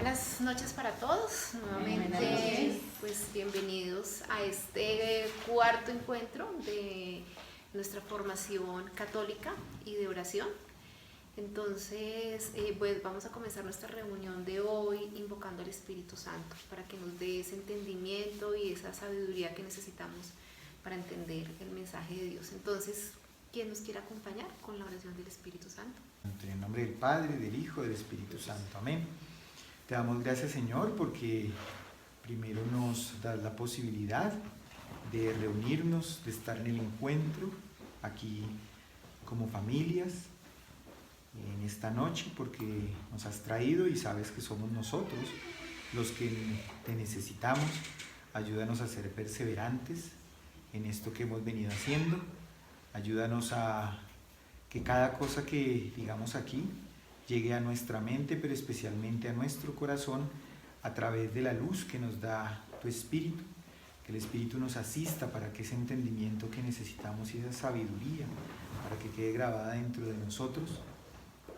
Buenas noches para todos. Nuevamente, pues bienvenidos a este cuarto encuentro de nuestra formación católica y de oración. Entonces, pues vamos a comenzar nuestra reunión de hoy invocando al Espíritu Santo para que nos dé ese entendimiento y esa sabiduría que necesitamos para entender el mensaje de Dios. Entonces, ¿quién nos quiere acompañar con la oración del Espíritu Santo? En el nombre del Padre, del Hijo y del Espíritu Santo. Amén. Te damos gracias, Señor, porque primero nos das la posibilidad de reunirnos, de estar en el encuentro aquí como familias en esta noche, porque nos has traído y sabes que somos nosotros los que te necesitamos. Ayúdanos a ser perseverantes en esto que hemos venido haciendo. Ayúdanos a que cada cosa que digamos aquí llegue a nuestra mente, pero especialmente a nuestro corazón, a través de la luz que nos da tu Espíritu, que el Espíritu nos asista para que ese entendimiento que necesitamos y esa sabiduría, para que quede grabada dentro de nosotros,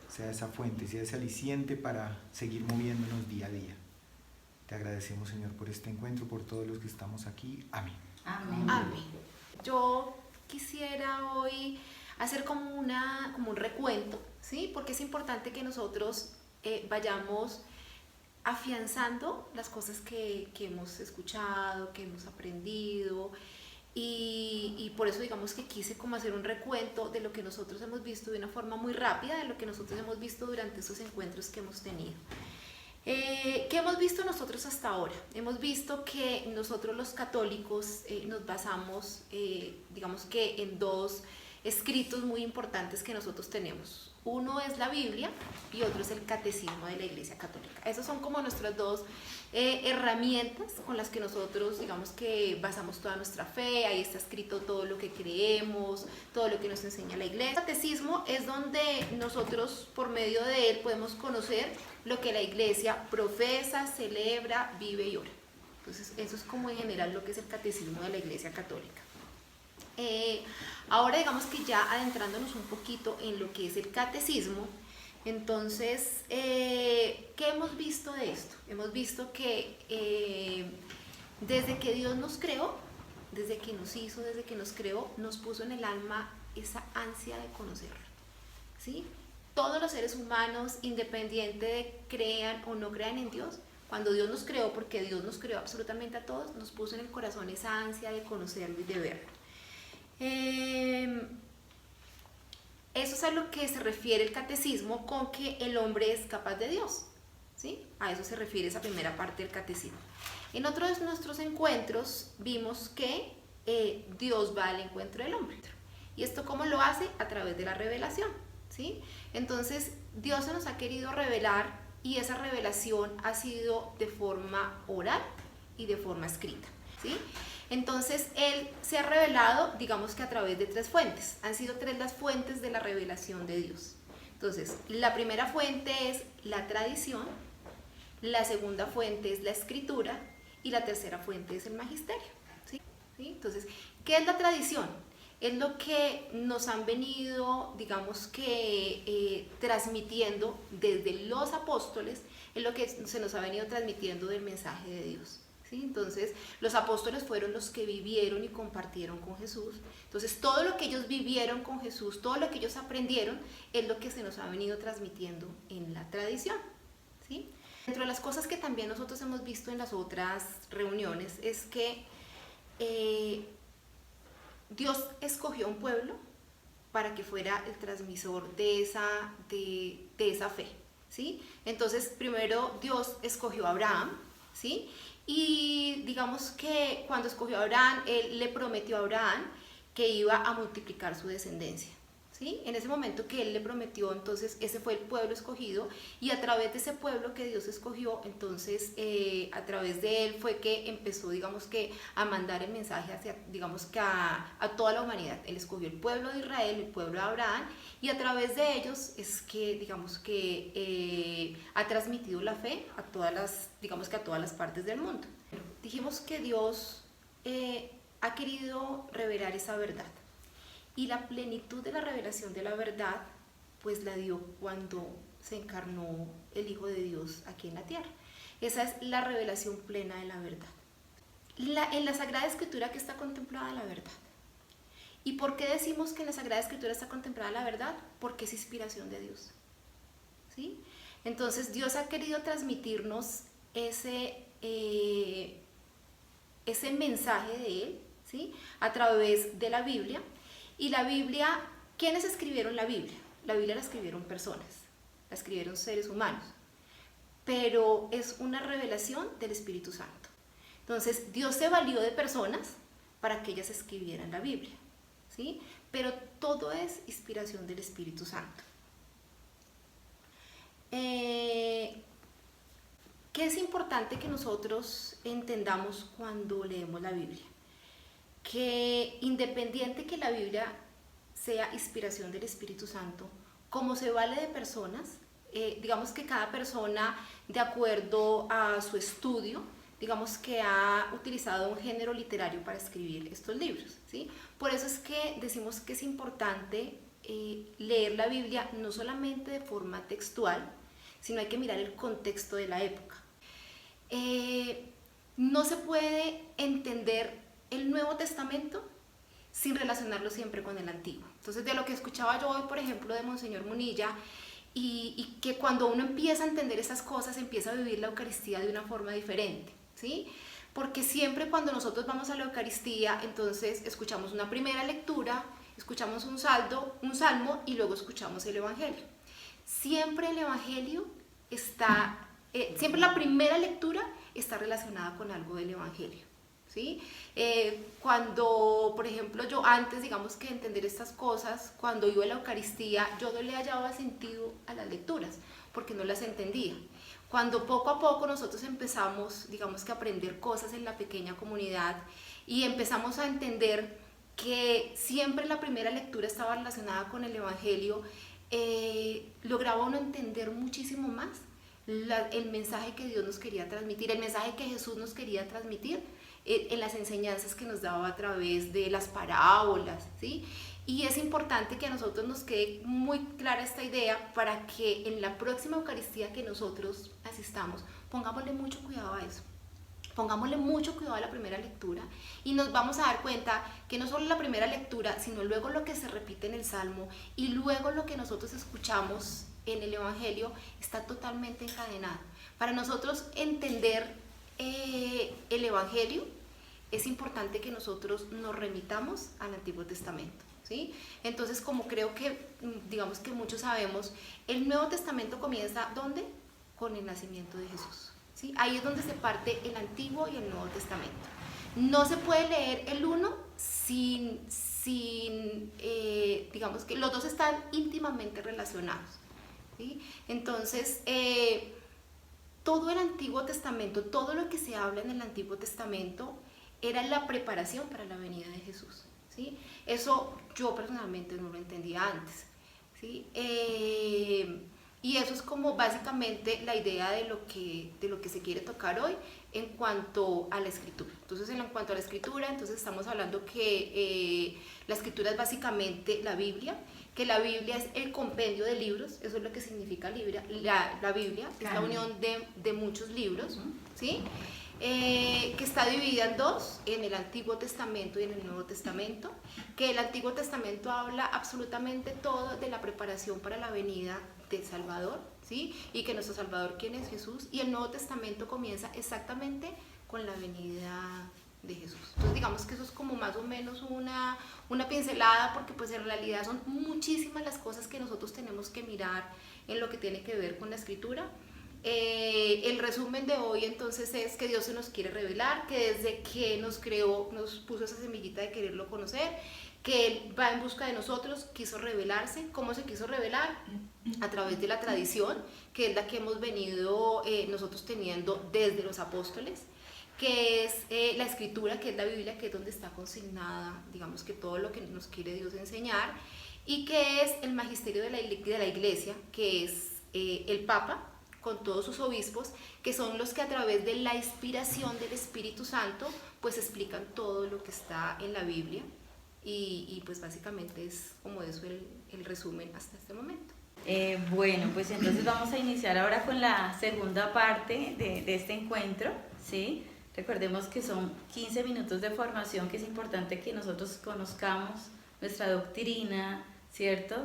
sea esa fuente, sea ese aliciente para seguir moviéndonos día a día. Te agradecemos, Señor, por este encuentro, por todos los que estamos aquí. Amén. Amén. Amén. Yo quisiera hoy hacer como un recuento, ¿sí? Porque es importante que nosotros vayamos afianzando las cosas que hemos escuchado, que hemos aprendido, y por eso digamos que quise como hacer un recuento de lo que nosotros hemos visto de una forma muy rápida, de lo que nosotros hemos visto durante esos encuentros que hemos tenido. ¿Qué hemos visto nosotros hasta ahora? Hemos visto que nosotros los católicos nos basamos, digamos que en dos escritos muy importantes que nosotros tenemos. Uno es la Biblia y otro es el Catecismo de la Iglesia Católica. Esas son como nuestras dos herramientas con las que nosotros, digamos que basamos toda nuestra fe. Ahí está escrito todo lo que creemos, todo lo que nos enseña la Iglesia. El Catecismo es donde nosotros, por medio de él, podemos conocer lo que la Iglesia profesa, celebra, vive y ora. Entonces, eso es como en general lo que es el Catecismo de la Iglesia Católica. Ahora digamos que ya adentrándonos un poquito en lo que es el catecismo, entonces, ¿qué hemos visto de esto? Hemos visto que desde que Dios nos creó, desde que nos hizo, desde que nos creó, nos puso en el alma esa ansia de conocerlo, ¿sí? Todos los seres humanos, independiente de crean o no crean en Dios, cuando Dios nos creó, porque Dios nos creó absolutamente a todos, nos puso en el corazón esa ansia de conocerlo y de verlo. Eso es a lo que se refiere el catecismo con que el hombre es capaz de Dios, ¿sí? A eso se refiere esa primera parte del catecismo. En otro de nuestros encuentros vimos que Dios va al encuentro del hombre. ¿Y esto cómo lo hace? A través de la revelación, ¿sí? Entonces Dios se nos ha querido revelar y esa revelación ha sido de forma oral y de forma escrita, ¿sí? Entonces, Él se ha revelado, digamos que a través de tres fuentes. Han sido tres las fuentes de la revelación de Dios. Entonces, la primera fuente es la tradición, la segunda fuente es la escritura y la tercera fuente es el magisterio, ¿sí? Entonces, ¿qué es la tradición? Es lo que nos han venido, digamos que, transmitiendo desde los apóstoles, es lo que se nos ha venido transmitiendo del mensaje de Dios. ¿Sí? Entonces, los apóstoles fueron los que vivieron y compartieron con Jesús. Entonces, todo lo que ellos vivieron con Jesús, todo lo que ellos aprendieron, es lo que se nos ha venido transmitiendo en la tradición, ¿sí? Dentro de las cosas que también nosotros hemos visto en las otras reuniones es que Dios escogió un pueblo para que fuera el transmisor de esa fe, ¿sí? Entonces, primero Dios escogió a Abraham, ¿sí? Y digamos que cuando escogió a Abraham, Él le prometió a Abraham que iba a multiplicar su descendencia, ¿sí? En ese momento que Él le prometió, entonces ese fue el pueblo escogido, y a través de ese pueblo que Dios escogió, entonces a través de Él fue que empezó, digamos que, a mandar el mensaje hacia, digamos que a toda la humanidad. Él escogió el pueblo de Israel, el pueblo de Abraham, y a través de ellos es que, digamos que, ha transmitido la fe a todas las, digamos que a todas las partes del mundo. Dijimos que Dios ha querido revelar esa verdad. Y la plenitud de la revelación de la verdad, pues la dio cuando se encarnó el Hijo de Dios aquí en la tierra. Esa es la revelación plena de la verdad. En la Sagrada Escritura que está contemplada la verdad. ¿Y por qué decimos que en la Sagrada Escritura está contemplada la verdad? Porque es inspiración de Dios. ¿Sí? Entonces Dios ha querido transmitirnos ese mensaje de Él, ¿sí? A través de la Biblia. Y la Biblia, ¿quiénes escribieron la Biblia? La Biblia la escribieron personas, la escribieron seres humanos, pero es una revelación del Espíritu Santo. Entonces Dios se valió de personas para que ellas escribieran la Biblia, ¿sí? Pero todo es inspiración del Espíritu Santo. ¿Qué es importante que nosotros entendamos cuando leemos la Biblia? Que independiente que la Biblia sea inspiración del Espíritu Santo, como se vale de personas, digamos que cada persona, de acuerdo a su estudio, digamos que ha utilizado un género literario para escribir estos libros, ¿sí? Por eso es que decimos que es importante leer la Biblia no solamente de forma textual, sino hay que mirar el contexto de la época. No se puede entender el Nuevo Testamento sin relacionarlo siempre con el Antiguo. Entonces, de lo que escuchaba yo hoy, por ejemplo, de Monseñor Munilla, y que cuando uno empieza a entender esas cosas, empieza a vivir la Eucaristía de una forma diferente, ¿sí? Porque siempre cuando nosotros vamos a la Eucaristía, entonces escuchamos una primera lectura, escuchamos un salmo y luego escuchamos el Evangelio. Siempre el Evangelio está, siempre la primera lectura está relacionada con algo del Evangelio, ¿sí? Cuando, por ejemplo, yo antes, digamos que entender estas cosas, cuando iba a la Eucaristía, yo no le hallaba sentido a las lecturas, porque no las entendía. Cuando poco a poco nosotros empezamos, digamos que a aprender cosas en la pequeña comunidad y empezamos a entender que siempre la primera lectura estaba relacionada con el Evangelio, lograba uno entender muchísimo más el mensaje que Dios nos quería transmitir, el mensaje que Jesús nos quería transmitir en las enseñanzas que nos daba a través de las parábolas, ¿sí? Y es importante que a nosotros nos quede muy clara esta idea para que en la próxima Eucaristía que nosotros asistamos, pongámosle mucho cuidado a eso. Pongámosle mucho cuidado a la primera lectura y nos vamos a dar cuenta que no solo la primera lectura, sino luego lo que se repite en el Salmo y luego lo que nosotros escuchamos en el Evangelio está totalmente encadenado. Para nosotros entender el Evangelio es importante que nosotros nos remitamos al Antiguo Testamento, ¿sí? Entonces, como creo que, digamos que muchos sabemos, el Nuevo Testamento comienza ¿dónde? Con el nacimiento de Jesús, ¿sí? Ahí es donde se parte el Antiguo y el Nuevo Testamento. No se puede leer el uno sin digamos que los dos están íntimamente relacionados, ¿sí? Entonces, todo el Antiguo Testamento, todo lo que se habla en el Antiguo Testamento era la preparación para la venida de Jesús, ¿sí? Eso yo personalmente no lo entendía antes, ¿sí? Y eso es como básicamente la idea de lo que se quiere tocar hoy en cuanto a la escritura. Entonces, en cuanto a la escritura, entonces estamos hablando que la escritura es básicamente la Biblia, que la Biblia es el compendio de libros, eso es lo que significa la Biblia, es la unión de muchos libros, ¿sí? Que está dividida en dos, en el Antiguo Testamento y en el Nuevo Testamento, que el Antiguo Testamento habla absolutamente todo de la preparación para la venida del Salvador, ¿sí? Y que nuestro Salvador, ¿quién es? Jesús, y el Nuevo Testamento comienza exactamente con la venida de Jesús. Entonces digamos que eso es como más o menos una pincelada, porque pues en realidad son muchísimas las cosas que nosotros tenemos que mirar en lo que tiene que ver con la escritura. El resumen de hoy entonces es que Dios se nos quiere revelar, que desde que nos creó nos puso esa semillita de quererlo conocer, que Él va en busca de nosotros, quiso revelarse. ¿Cómo se quiso revelar? A través de la tradición, que es la que hemos venido nosotros teniendo desde los apóstoles, que es la escritura, que es la Biblia, que es donde está consignada, digamos que todo lo que nos quiere Dios enseñar, y que es el magisterio de la iglesia, que es el Papa, con todos sus obispos, que son los que a través de la inspiración del Espíritu Santo, pues explican todo lo que está en la Biblia, y pues básicamente es como eso el resumen hasta este momento. Bueno, pues entonces vamos a iniciar ahora con la segunda parte de este encuentro, ¿sí? Recordemos que son 15 minutos de formación, que es importante que nosotros conozcamos nuestra doctrina, ¿cierto?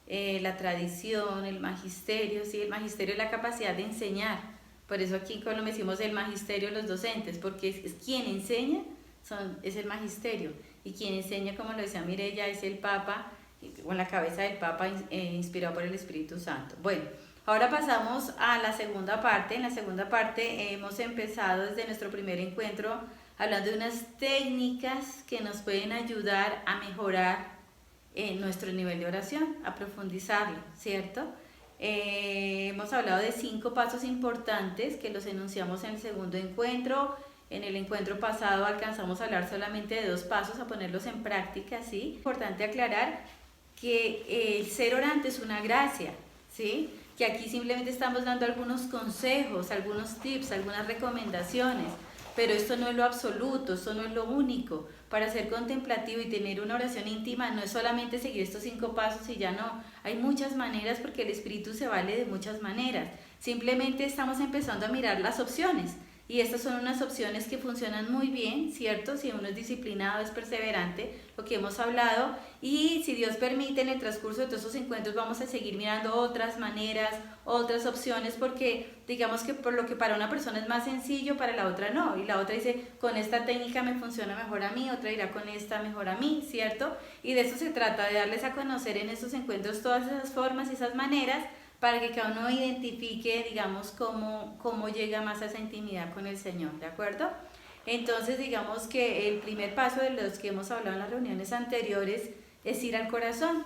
La tradición, el magisterio, ¿sí? El magisterio es la capacidad de enseñar. Por eso aquí en Colombia decimos el magisterio de los docentes, porque es quien enseña, es el magisterio. Y quien enseña, como lo decía Mireya, es el Papa, con la cabeza del Papa inspirado por el Espíritu Santo. Bueno, ahora pasamos a la segunda parte. En la segunda parte hemos empezado desde nuestro primer encuentro hablando de unas técnicas que nos pueden ayudar a mejorar nuestro nivel de oración, a profundizarlo, ¿cierto? Hemos hablado de 5 pasos importantes que los enunciamos en el segundo encuentro. En el encuentro pasado alcanzamos a hablar solamente de 2 pasos, a ponerlos en práctica, ¿sí? Importante aclarar que el ser orante es una gracia, ¿sí? Que aquí simplemente estamos dando algunos consejos, algunos tips, algunas recomendaciones, pero esto no es lo absoluto, esto no es lo único. Para ser contemplativo y tener una oración íntima no es solamente seguir estos 5 pasos y ya no. Hay muchas maneras porque el Espíritu se vale de muchas maneras. Simplemente estamos empezando a mirar las opciones. Y estas son unas opciones que funcionan muy bien, ¿cierto? Si uno es disciplinado, es perseverante, lo que hemos hablado. Y si Dios permite, en el transcurso de todos estos encuentros vamos a seguir mirando otras maneras, otras opciones, porque digamos que por lo que para una persona es más sencillo, para la otra no. Y la otra dice, con esta técnica me funciona mejor a mí, otra dirá con esta mejor a mí, ¿cierto? Y de eso se trata, de darles a conocer en estos encuentros todas esas formas y esas maneras, para que cada uno identifique, digamos, cómo llega más a esa intimidad con el Señor, ¿de acuerdo? Entonces, digamos que el primer paso de los que hemos hablado en las reuniones anteriores es ir al corazón.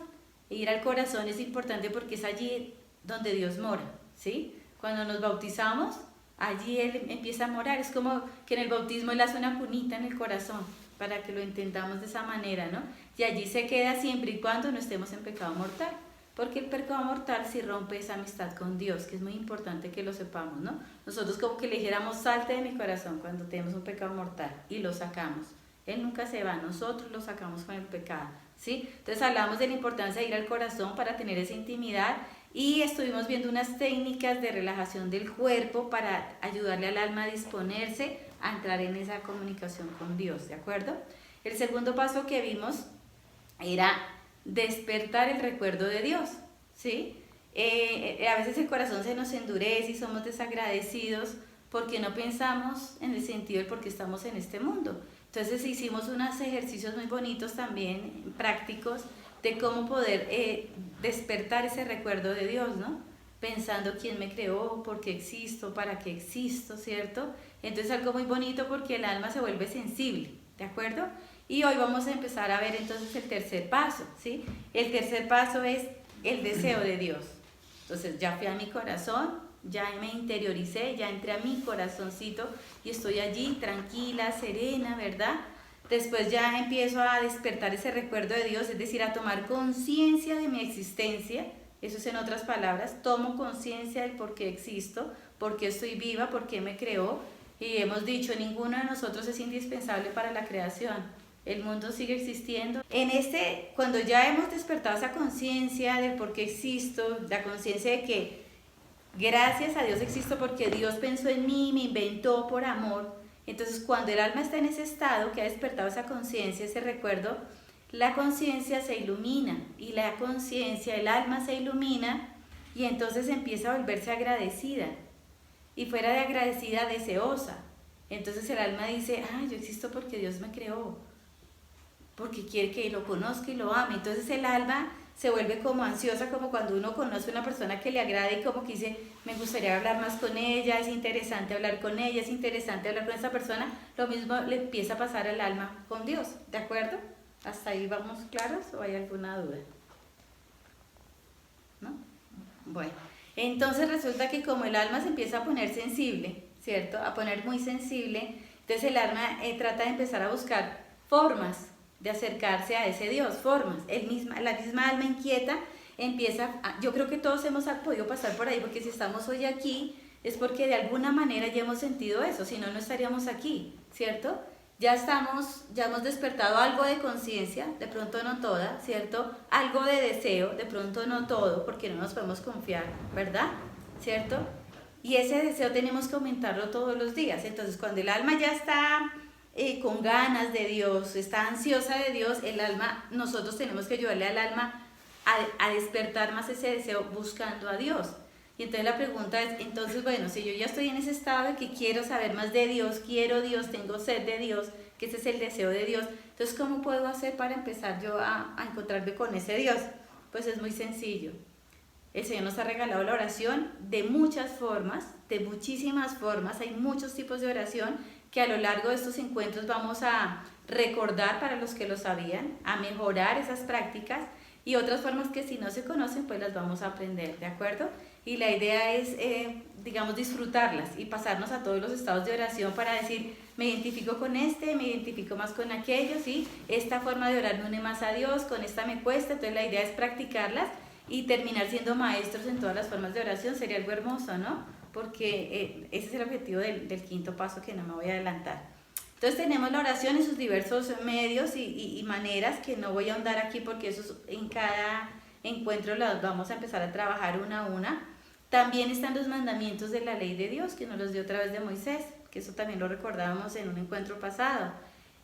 Ir al corazón es importante porque es allí donde Dios mora, ¿sí? Cuando nos bautizamos, allí Él empieza a morar. Es como que en el bautismo Él hace una cunita en el corazón, para que lo entendamos de esa manera, ¿no? Y allí se queda siempre y cuando no estemos en pecado mortal. Porque el pecado mortal sí rompe esa amistad con Dios, que es muy importante que lo sepamos, ¿no? Nosotros como que le dijéramos, salte de mi corazón cuando tenemos un pecado mortal, y lo sacamos. Él nunca se va, nosotros lo sacamos con el pecado, ¿sí? Entonces hablamos de la importancia de ir al corazón para tener esa intimidad, y estuvimos viendo unas técnicas de relajación del cuerpo para ayudarle al alma a disponerse a entrar en esa comunicación con Dios, ¿de acuerdo? El segundo paso que vimos era despertar el recuerdo de Dios, ¿sí? A veces el corazón se nos endurece y somos desagradecidos porque no pensamos en el sentido del por qué estamos en este mundo. Entonces hicimos unos ejercicios muy bonitos también, prácticos, de cómo poder despertar ese recuerdo de Dios, ¿no? Pensando quién me creó, por qué existo, para qué existo, ¿cierto? Entonces algo muy bonito porque el alma se vuelve sensible, ¿de acuerdo? Y hoy vamos a empezar a ver entonces el tercer paso, ¿sí? El tercer paso es el deseo de Dios. Entonces ya fui a mi corazón, ya me interioricé, ya entré a mi corazoncito y estoy allí tranquila, serena, ¿verdad? Después ya empiezo a despertar ese recuerdo de Dios, es decir, a tomar conciencia de mi existencia. Eso es en otras palabras, tomo conciencia del por qué existo, por qué estoy viva, por qué me creó. Y hemos dicho, ninguno de nosotros es indispensable para la creación. El mundo sigue existiendo. Cuando ya hemos despertado esa conciencia del por qué existo, la conciencia de que gracias a Dios existo porque Dios pensó en mí, me inventó por amor. Entonces, cuando el alma está en ese estado, que ha despertado esa conciencia, ese recuerdo, la conciencia se ilumina y la conciencia, el alma se ilumina y entonces empieza a volverse agradecida. Y fuera de agradecida, deseosa. Entonces el alma dice, yo existo porque Dios me creó, porque quiere que lo conozca y lo ame. Entonces el alma se vuelve como ansiosa, como cuando uno conoce a una persona que le agrada y como que dice, me gustaría hablar más con ella, es interesante hablar con ella, es interesante hablar con esa persona. Lo mismo le empieza a pasar al alma con Dios, ¿de acuerdo? ¿Hasta ahí vamos claros o hay alguna duda? ¿No? Bueno, entonces resulta que como el alma se empieza a poner sensible, ¿cierto? A poner muy sensible, entonces el alma trata de empezar a buscar formas de acercarse a ese Dios, formas. La misma alma inquieta yo creo que todos hemos podido pasar por ahí, porque si estamos hoy aquí es porque de alguna manera ya hemos sentido eso, si no, no estaríamos aquí, ¿cierto? ya hemos despertado algo de conciencia, de pronto no toda, ¿cierto? Algo de deseo, de pronto no todo, porque no nos podemos confiar, ¿verdad? ¿Cierto? Y ese deseo tenemos que aumentarlo todos los días. Entonces, cuando el alma ya está con ganas de Dios, está ansiosa de Dios, el alma, nosotros tenemos que ayudarle al alma a despertar más ese deseo buscando a Dios. Y entonces la pregunta es, entonces, bueno, si yo ya estoy en ese estado de que quiero saber más de Dios, quiero Dios, tengo sed de Dios, que ese es el deseo de Dios, entonces, ¿cómo puedo hacer para empezar yo a encontrarme con ese Dios? Pues es muy sencillo. El Señor nos ha regalado la oración de muchas formas, de muchísimas formas, hay muchos tipos de oración que a lo largo de estos encuentros vamos a recordar para los que lo sabían, a mejorar esas prácticas y otras formas que si no se conocen, pues las vamos a aprender, ¿de acuerdo? Y la idea es, digamos, disfrutarlas y pasarnos a todos los estados de oración para decir, me identifico con este, me identifico más con aquello, ¿sí? Esta forma de orar me une más a Dios, con esta me cuesta, entonces la idea es practicarlas y terminar siendo maestros en todas las formas de oración, sería algo hermoso, ¿no? Porque ese es el objetivo del quinto paso que no me voy a adelantar. Entonces tenemos la oración en sus diversos medios y maneras que no voy a ahondar aquí porque eso en cada encuentro las vamos a empezar a trabajar una a una. También están los mandamientos de la ley de Dios, que nos los dio a través de Moisés, que eso también lo recordábamos en un encuentro pasado.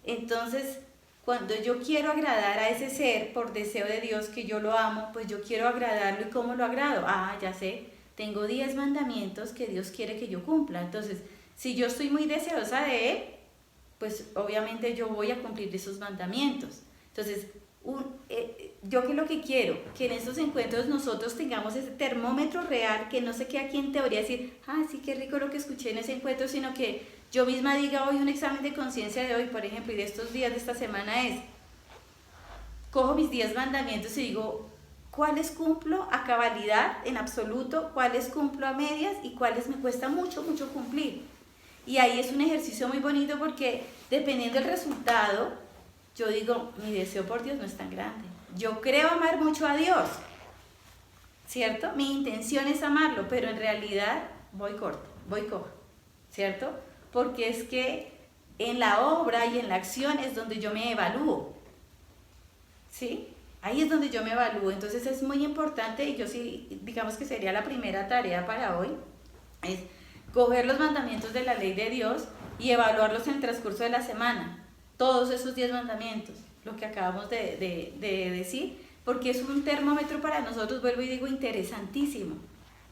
Entonces, cuando yo quiero agradar a ese ser por deseo de Dios, que yo lo amo, pues yo quiero agradarlo. ¿Y cómo lo agrado? Ah, ya sé, tengo 10 mandamientos que Dios quiere que yo cumpla. Entonces, si yo estoy muy deseosa de Él, pues obviamente yo voy a cumplir esos mandamientos. Entonces, yo que lo que quiero, que en estos encuentros nosotros tengamos ese termómetro real, que no se quede aquí en teoría decir, ah, sí, qué rico lo que escuché en ese encuentro, sino que yo misma diga hoy un examen de conciencia de hoy, por ejemplo, y de estos días de esta semana es, cojo mis 10 mandamientos y digo, ¿cuáles cumplo a cabalidad en absoluto? ¿Cuáles cumplo a medias? ¿Y cuáles me cuesta mucho, mucho cumplir? Y ahí es un ejercicio muy bonito porque dependiendo del resultado, yo digo, mi deseo por Dios no es tan grande. Yo creo amar mucho a Dios, ¿cierto? Mi intención es amarlo, pero en realidad voy corto, voy cojo, ¿cierto? Porque es que en la obra y en la acción es donde yo me evalúo, ¿sí? Ahí es donde yo me evalúo. Entonces es muy importante y yo sí, digamos que sería la primera tarea para hoy, es coger los mandamientos de la ley de Dios y evaluarlos en el transcurso de la semana. Todos esos 10 mandamientos, lo que acabamos de decir, porque es un termómetro para nosotros, vuelvo y digo, interesantísimo.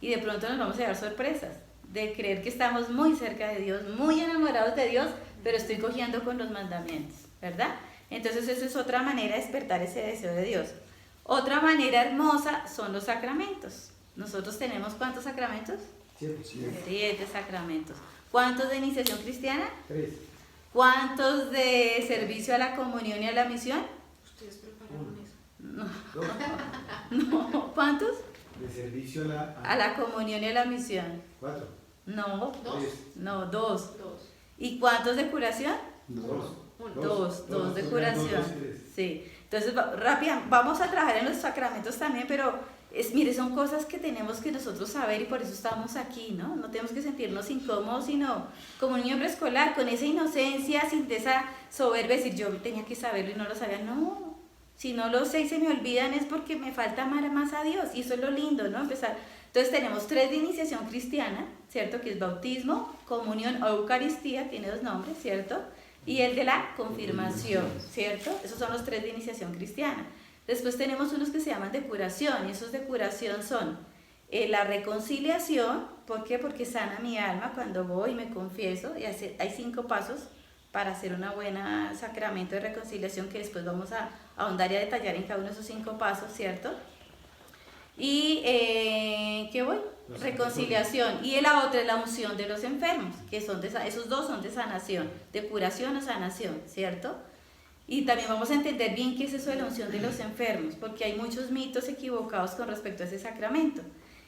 Y de pronto nos vamos a llevar sorpresas, de creer que estamos muy cerca de Dios, muy enamorados de Dios, pero estoy cogiendo con los mandamientos, ¿verdad? Entonces eso es otra manera de despertar ese deseo de Dios. Otra manera hermosa son los sacramentos. Nosotros tenemos, ¿cuántos sacramentos? 7 sacramentos. ¿Cuántos de iniciación cristiana? 3. ¿Cuántos de servicio a la comunión y a la misión? Ustedes prepararon eso. No. ¿Cuántos? De servicio a la comunión y a la misión. 4. No. 2. 2. ¿Y cuántos de curación? 2. 2 de curación. Sí. Entonces, rápida, vamos a trabajar en los sacramentos también, pero mire, son cosas que tenemos que nosotros saber y por eso estamos aquí, ¿no? No tenemos que sentirnos incómodos, sino como un niño preescolar, con esa inocencia, sin esa soberbia, decir yo tenía que saberlo y no lo sabía. No, si no lo sé y se me olvidan es porque me falta amar más a Dios y eso es lo lindo, ¿no? Empezar. Entonces tenemos 3 de iniciación cristiana, ¿cierto? Que es bautismo, comunión o Eucaristía, tiene 2 nombres, ¿cierto? Y el de la confirmación, ¿cierto? Esos son los 3 de iniciación cristiana. Después tenemos unos que se llaman de curación, y esos de curación son la reconciliación. ¿Por qué? Porque sana mi alma cuando voy y me confieso, y hay 5 pasos para hacer una buena sacramento de reconciliación que después vamos a ahondar y a detallar en cada uno de esos 5 pasos, ¿cierto? Y, ¿qué voy? Reconciliación. Y la otra es la unción de los enfermos, que son esos 2 son de sanación, de curación o sanación, ¿cierto? Y también vamos a entender bien qué es eso de la unción de los enfermos, porque hay muchos mitos equivocados con respecto a ese sacramento.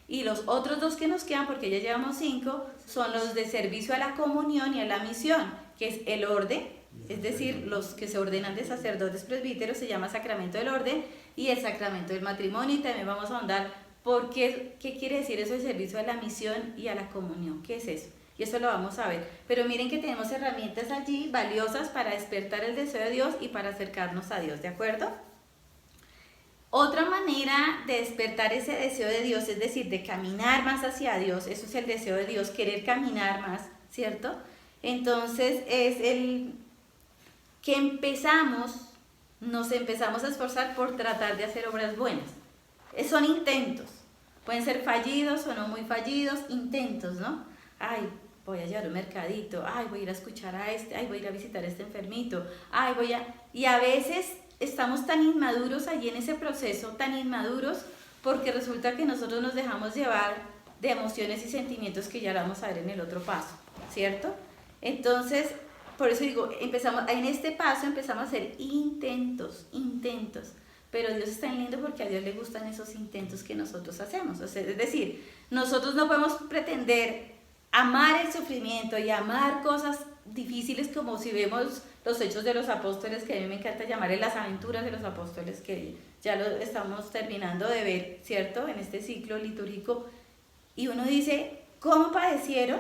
Y los otros 2 que nos quedan, porque ya llevamos 5, son los de servicio a la comunión y a la misión, que es el orden, es decir, los que se ordenan de sacerdotes presbíteros se llama sacramento del orden, y el sacramento del matrimonio, y también vamos a ahondar por qué quiere decir eso de servicio a la misión y a la comunión. ¿Qué es eso? Y eso lo vamos a ver. Pero miren que tenemos herramientas allí valiosas para despertar el deseo de Dios y para acercarnos a Dios, ¿de acuerdo? Otra manera de despertar ese deseo de Dios, es decir, de caminar más hacia Dios, eso es el deseo de Dios, querer caminar más, ¿cierto? Entonces es el que nos empezamos a esforzar por tratar de hacer obras buenas. Son intentos, pueden ser fallidos o no muy fallidos, intentos, ¿no? Ay, voy a llevar un mercadito, ay, voy a ir a escuchar a este, ay, voy a ir a visitar a este enfermito, ay, Y a veces estamos tan inmaduros allí en ese proceso, tan inmaduros, porque resulta que nosotros nos dejamos llevar de emociones y sentimientos que ya vamos a ver en el otro paso, ¿cierto? Entonces, por eso digo, en este paso empezamos a hacer intentos, pero Dios es tan lindo porque a Dios le gustan esos intentos que nosotros hacemos. O sea, es decir, nosotros no podemos pretender amar el sufrimiento y amar cosas difíciles, como si vemos los Hechos de los Apóstoles, que a mí me encanta llamarle las aventuras de los apóstoles, que ya lo estamos terminando de ver, ¿cierto? En este ciclo litúrgico. Y uno dice, ¿cómo padecieron?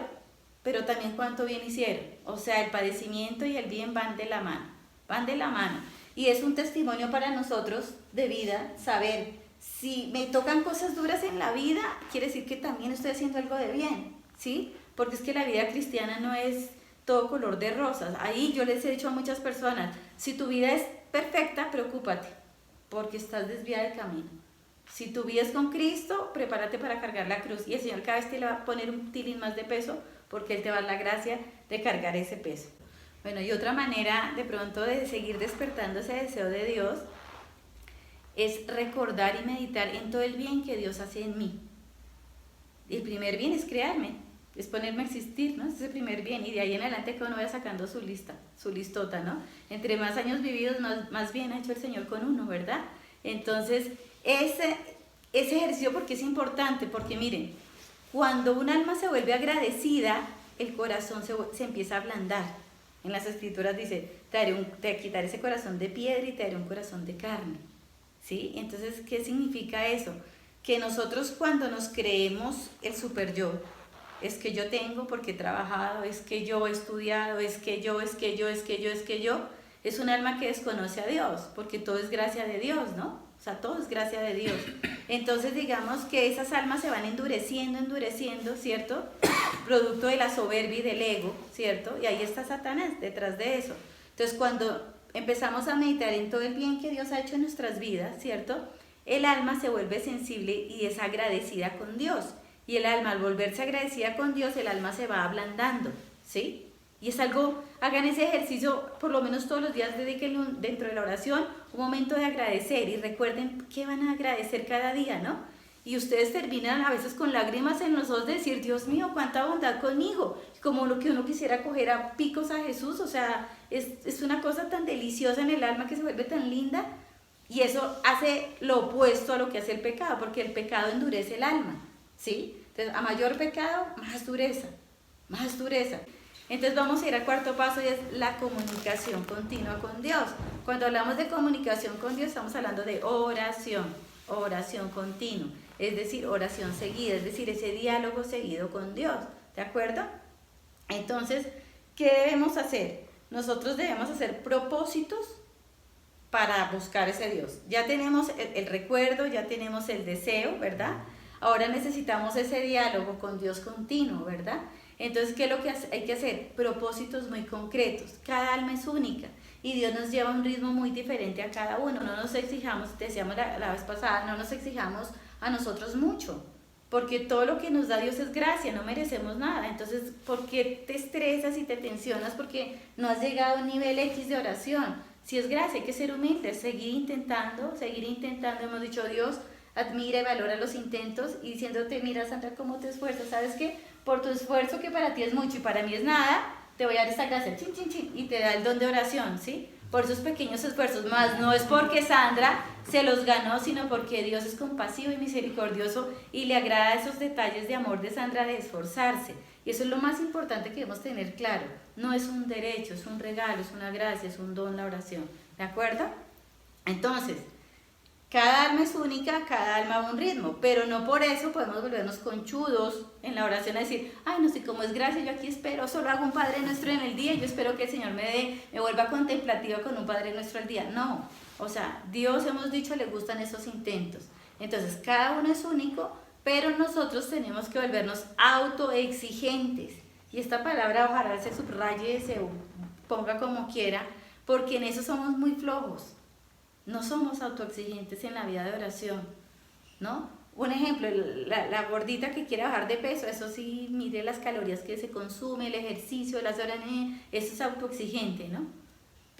Pero también cuánto bien hicieron. O sea, el padecimiento y el bien van de la mano. Y es un testimonio para nosotros de vida saber, si me tocan cosas duras en la vida, quiere decir que también estoy haciendo algo de bien, ¿sí? Porque es que la vida cristiana no es todo color de rosas. Ahí yo les he dicho a muchas personas, si tu vida es perfecta, preocúpate, porque estás desviada del camino. Si tu vida es con Cristo, prepárate para cargar la cruz. Y el Señor cada vez te le va a poner un tilín más de peso, porque Él te va a dar la gracia de cargar ese peso. Bueno, y otra manera de pronto de seguir despertando ese deseo de Dios es recordar y meditar en todo el bien que Dios hace en mí. El primer bien es crearme, es ponerme a existir, ¿no? Ese es el primer bien, y de ahí en adelante que uno vaya sacando su listota, ¿no? Entre más años vividos, más bien ha hecho el Señor con uno, ¿verdad? Entonces, ese ejercicio, porque es importante, porque miren, cuando un alma se vuelve agradecida, el corazón se empieza a ablandar. En las Escrituras dice, te quitaré ese corazón de piedra y te daré un corazón de carne, ¿sí? Entonces, ¿qué significa eso? Que nosotros cuando nos creemos el super yo, es que yo tengo porque he trabajado, es que yo he estudiado, es un alma que desconoce a Dios, porque todo es gracia de Dios, ¿no? O sea, todo es gracia de Dios. Entonces, digamos que esas almas se van endureciendo, ¿cierto? Producto de la soberbia y del ego, ¿cierto? Y ahí está Satanás detrás de eso. Entonces, cuando empezamos a meditar en todo el bien que Dios ha hecho en nuestras vidas, ¿cierto? El alma se vuelve sensible y es agradecida con Dios. Y el alma, al volverse agradecida con Dios, el alma se va ablandando, ¿sí? Y es algo, hagan ese ejercicio, por lo menos todos los días, dedíquenle dentro de la oración un momento de agradecer y recuerden qué van a agradecer cada día, ¿no? Y ustedes terminan a veces con lágrimas en los ojos de decir, Dios mío, cuánta bondad conmigo, como lo que uno quisiera coger a picos a Jesús, o sea, es una cosa tan deliciosa en el alma que se vuelve tan linda, y eso hace lo opuesto a lo que hace el pecado, porque el pecado endurece el alma, ¿sí? Entonces, a mayor pecado, más dureza. Entonces vamos a ir al cuarto paso, y es la comunicación continua con Dios. Cuando hablamos de comunicación con Dios, estamos hablando de oración continua, es decir, oración seguida, es decir, ese diálogo seguido con Dios, ¿de acuerdo? Entonces, ¿qué debemos hacer? Nosotros debemos hacer propósitos para buscar ese Dios. Ya tenemos el recuerdo, ya tenemos el deseo, ¿verdad? Ahora necesitamos ese diálogo con Dios continuo, ¿verdad? Entonces, ¿qué es lo que hay que hacer? Propósitos muy concretos. Cada alma es única y Dios nos lleva a un ritmo muy diferente a cada uno. No nos exijamos, decíamos la vez pasada, no nos exijamos a nosotros mucho, porque todo lo que nos da Dios es gracia, no merecemos nada. Entonces, ¿por qué te estresas y te tensionas porque no has llegado a un nivel X de oración? Si es gracia, hay que ser humildes, seguir intentando. Hemos dicho, Dios admira y valora los intentos, y diciéndote, mira Sandra, cómo te esfuerzas, ¿sabes qué? Por tu esfuerzo, que para ti es mucho y para mí es nada, te voy a dar esta gracia, chin, chin, chin, y te da el don de oración, ¿sí? Por esos pequeños esfuerzos, más no es porque Sandra se los ganó, sino porque Dios es compasivo y misericordioso y le agrada esos detalles de amor de Sandra de esforzarse. Y eso es lo más importante que debemos tener claro. No es un derecho, es un regalo, es una gracia, es un don la oración, ¿de acuerdo? Entonces, Cada alma es única, cada alma va a un ritmo, pero no por eso podemos volvernos conchudos en la oración a decir, ay, no sé cómo es gracia, yo aquí espero, solo hago un Padre Nuestro en el día y yo espero que el Señor me vuelva contemplativa con un Padre Nuestro al día. No, o sea, Dios, hemos dicho, le gustan esos intentos. Entonces, cada uno es único, pero nosotros tenemos que volvernos autoexigentes. Y esta palabra ojalá se subraye, se ponga como quiera, porque en eso somos muy flojos. No somos autoexigentes en la vida de oración, ¿no? Un ejemplo, la gordita que quiere bajar de peso, eso sí, mire las calorías que se consume, el ejercicio, las horas, eso es autoexigente, ¿no?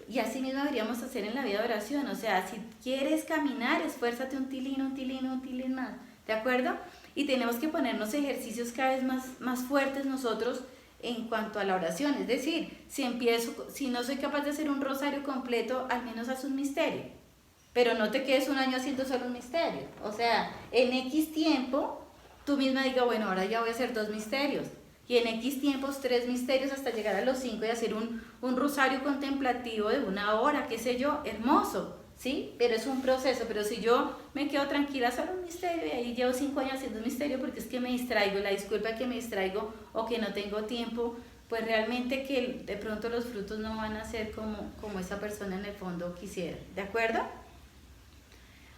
Y así mismo deberíamos hacer en la vida de oración, o sea, si quieres caminar, esfuérzate un tilín más, ¿de acuerdo? Y tenemos que ponernos ejercicios cada vez más fuertes nosotros en cuanto a la oración, es decir, si no soy capaz de hacer un rosario completo, al menos haz un misterio. Pero no te quedes un año haciendo solo un misterio. O sea, en X tiempo, tú misma digas, bueno, ahora ya voy a hacer 2 misterios. Y en X tiempos, 3 misterios hasta llegar a los 5 y hacer un rosario contemplativo de 1 hora, qué sé yo, hermoso, ¿sí? Pero es un proceso. Pero si yo me quedo tranquila solo un misterio y ahí llevo 5 años haciendo un misterio porque es que me distraigo, la disculpa que me distraigo o que no tengo tiempo, pues realmente que de pronto los frutos no van a ser como esa persona en el fondo quisiera. ¿De acuerdo?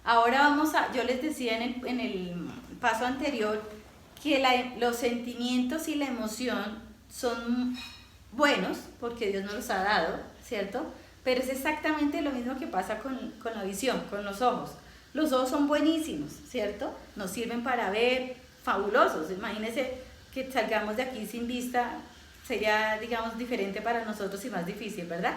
Ahora yo les decía en el paso anterior que los sentimientos y la emoción son buenos porque Dios nos los ha dado, ¿cierto? Pero es exactamente lo mismo que pasa con la visión, con los ojos. Los ojos son buenísimos, ¿cierto? Nos sirven para ver, fabulosos. Imagínense que salgamos de aquí sin vista, sería, digamos, diferente para nosotros y más difícil, ¿verdad?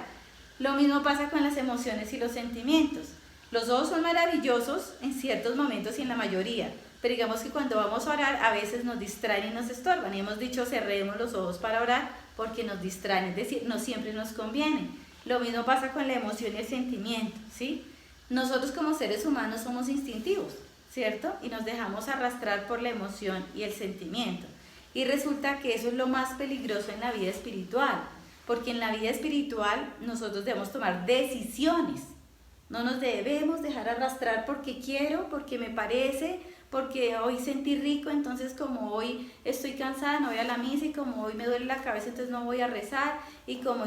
Lo mismo pasa con las emociones y los sentimientos. Los ojos son maravillosos en ciertos momentos y en la mayoría, pero digamos que cuando vamos a orar a veces nos distraen y nos estorban. Y hemos dicho cerremos los ojos para orar porque nos distraen, es decir, no siempre nos conviene. Lo mismo pasa con la emoción y el sentimiento, ¿sí? Nosotros como seres humanos somos instintivos, ¿cierto? Y nos dejamos arrastrar por la emoción y el sentimiento. Y resulta que eso es lo más peligroso en la vida espiritual, porque en la vida espiritual nosotros debemos tomar decisiones. No nos debemos dejar arrastrar porque quiero, porque me parece, porque hoy sentí rico, entonces como hoy estoy cansada no voy a la misa y como hoy me duele la cabeza entonces no voy a rezar y como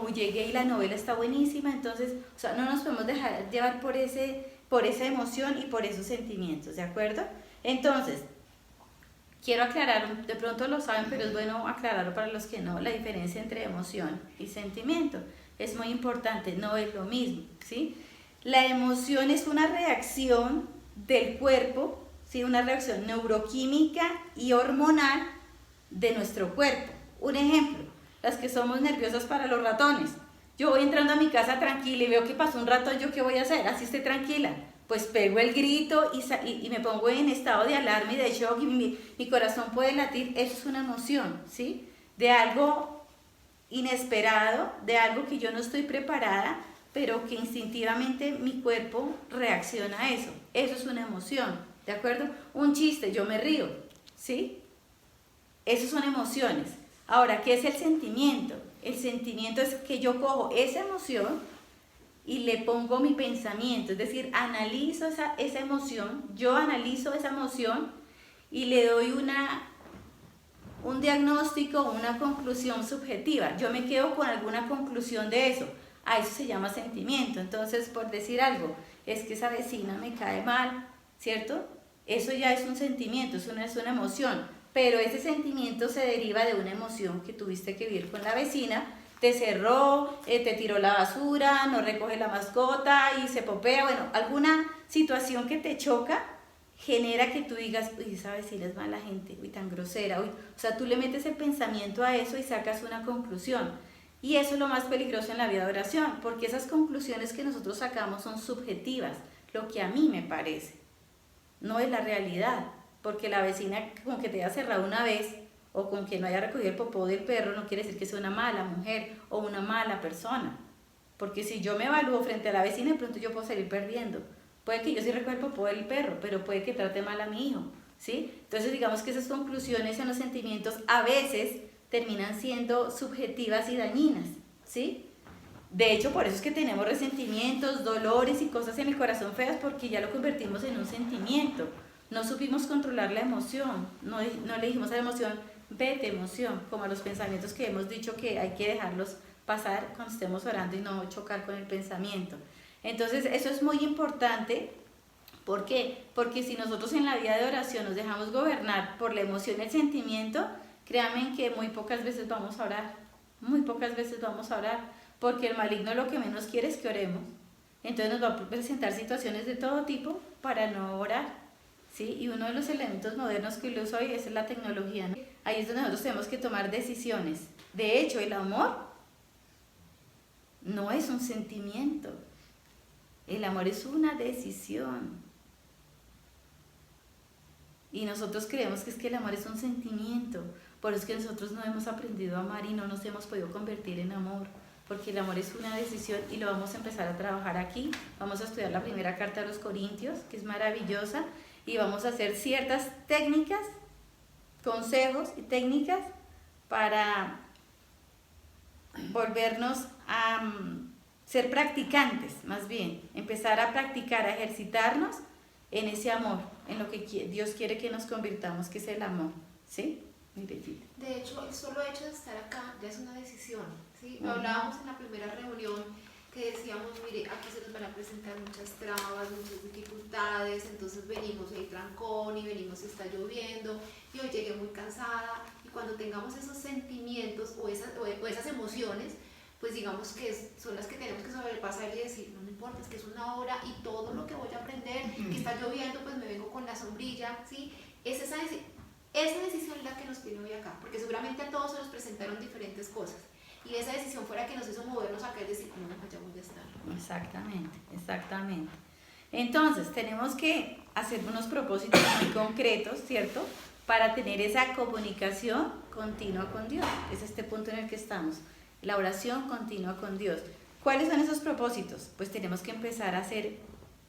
llegué y la novela está buenísima, entonces, o sea, no nos podemos dejar llevar por esa emoción y por esos sentimientos, ¿de acuerdo? Entonces, quiero aclarar, de pronto lo saben, pero es bueno aclararlo para los que no, la diferencia entre emoción y sentimiento. Es muy importante, no es lo mismo, ¿sí? La emoción es una reacción del cuerpo, ¿sí? Una reacción neuroquímica y hormonal de nuestro cuerpo. Un ejemplo, las que somos nerviosas para los ratones. Yo voy entrando a mi casa tranquila y veo que pasó un ratón, ¿yo qué voy a hacer? Así esté tranquila. Pues pego el grito y me pongo en estado de alarma y de shock y mi corazón puede latir. Eso es una emoción, ¿sí? De algo inesperado, de algo que yo no estoy preparada, pero que instintivamente mi cuerpo reacciona a eso. Eso es una emoción, ¿de acuerdo? Un chiste, yo me río, ¿sí? Esas son emociones. Ahora, ¿qué es el sentimiento? El sentimiento es que yo cojo esa emoción y le pongo mi pensamiento, es decir, analizo esa emoción, yo analizo esa emoción y le doy un diagnóstico, una conclusión subjetiva. Yo me quedo con alguna conclusión de eso. A eso se llama sentimiento. Entonces, por decir algo, es que esa vecina me cae mal, ¿cierto? Eso ya es un sentimiento, es una emoción, pero ese sentimiento se deriva de una emoción que tuviste que vivir con la vecina, te cerró, te tiró la basura, no recoge la mascota y se popea, bueno, alguna situación que te choca genera que tú digas, uy, esa vecina es mala gente, uy, tan grosera, uy, o sea, tú le metes el pensamiento a eso y sacas una conclusión. Y eso es lo más peligroso en la vida de oración, porque esas conclusiones que nosotros sacamos son subjetivas, lo que a mí me parece, no es la realidad, porque la vecina con que te haya cerrado una vez o con que no haya recogido el popó del perro no quiere decir que sea una mala mujer o una mala persona, porque si yo me evalúo frente a la vecina, de pronto yo puedo salir perdiendo. Puede que yo sí recoja el popó del perro, pero puede que trate mal a mi hijo, ¿sí? Entonces digamos que esas conclusiones en los sentimientos a veces terminan siendo subjetivas y dañinas, ¿sí? De hecho, por eso es que tenemos resentimientos, dolores y cosas en el corazón feas, porque ya lo convertimos en un sentimiento. No supimos controlar la emoción, no le dijimos a la emoción, vete emoción, como a los pensamientos que hemos dicho que hay que dejarlos pasar cuando estemos orando y no chocar con el pensamiento. Entonces, eso es muy importante. ¿Por qué? Porque si nosotros en la vida de oración nos dejamos gobernar por la emoción y el sentimiento, créanme que muy pocas veces vamos a orar, muy pocas veces vamos a orar, porque el maligno lo que menos quiere es que oremos. Entonces nos va a presentar situaciones de todo tipo para no orar, ¿sí? Y uno de los elementos modernos que lo uso hoy es la tecnología, ¿no? Ahí es donde nosotros tenemos que tomar decisiones. De hecho, el amor no es un sentimiento, el amor es una decisión. Y nosotros creemos que es que el amor es un sentimiento, por eso es que nosotros no hemos aprendido a amar y no nos hemos podido convertir en amor, porque el amor es una decisión y lo vamos a empezar a trabajar aquí. Vamos a estudiar la primera carta a los Corintios, que es maravillosa, y vamos a hacer ciertas técnicas, consejos y técnicas para volvernos a ser practicantes, más bien, empezar a practicar, a ejercitarnos en ese amor, en lo que Dios quiere que nos convirtamos, que es el amor, ¿sí? Mi Betita. De hecho, el solo hecho de estar acá ya es una decisión, ¿sí? Lo hablábamos en la primera reunión, que decíamos, mire, aquí se nos van a presentar muchas trabas, muchas dificultades, entonces venimos y hay trancón, y venimos y está lloviendo, y hoy llegué muy cansada, y cuando tengamos esos sentimientos o esas emociones, pues digamos que son las que tenemos que sobrepasar y decir, no me importa, es que es una hora y todo lo que voy a aprender, que está lloviendo, pues me vengo con la sombrilla, ¿sí? Es esa decisión la que nos tiene hoy acá, porque seguramente a todos se nos presentaron diferentes cosas, y esa decisión fue la que nos hizo movernos acá y decir, no, allá voy a estar. Exactamente, exactamente. Entonces, tenemos que hacer unos propósitos muy concretos, ¿cierto? Para tener esa comunicación continua con Dios. Es este punto en el que estamos. La oración continua con Dios. ¿Cuáles son esos propósitos? Pues tenemos que empezar a hacer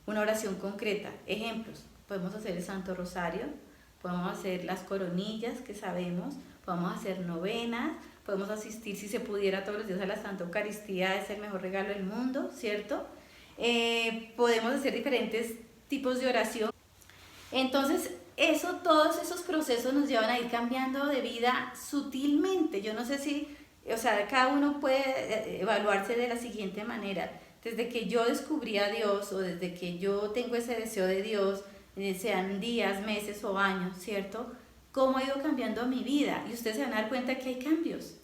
una oración concreta. Ejemplos, podemos hacer el Santo Rosario, podemos hacer las coronillas que sabemos, podemos hacer novenas, podemos asistir si se pudiera todos los días a la Santa Eucaristía, es el mejor regalo del mundo, ¿cierto? Podemos hacer diferentes tipos de oración. Entonces, todos esos procesos nos llevan a ir cambiando de vida sutilmente. Yo no sé si, o sea, cada uno puede evaluarse de la siguiente manera. Desde que yo descubrí a Dios o desde que yo tengo ese deseo de Dios, sean días, meses o años, ¿cierto? ¿Cómo ha ido cambiando mi vida? Y ustedes se van a dar cuenta que hay cambios.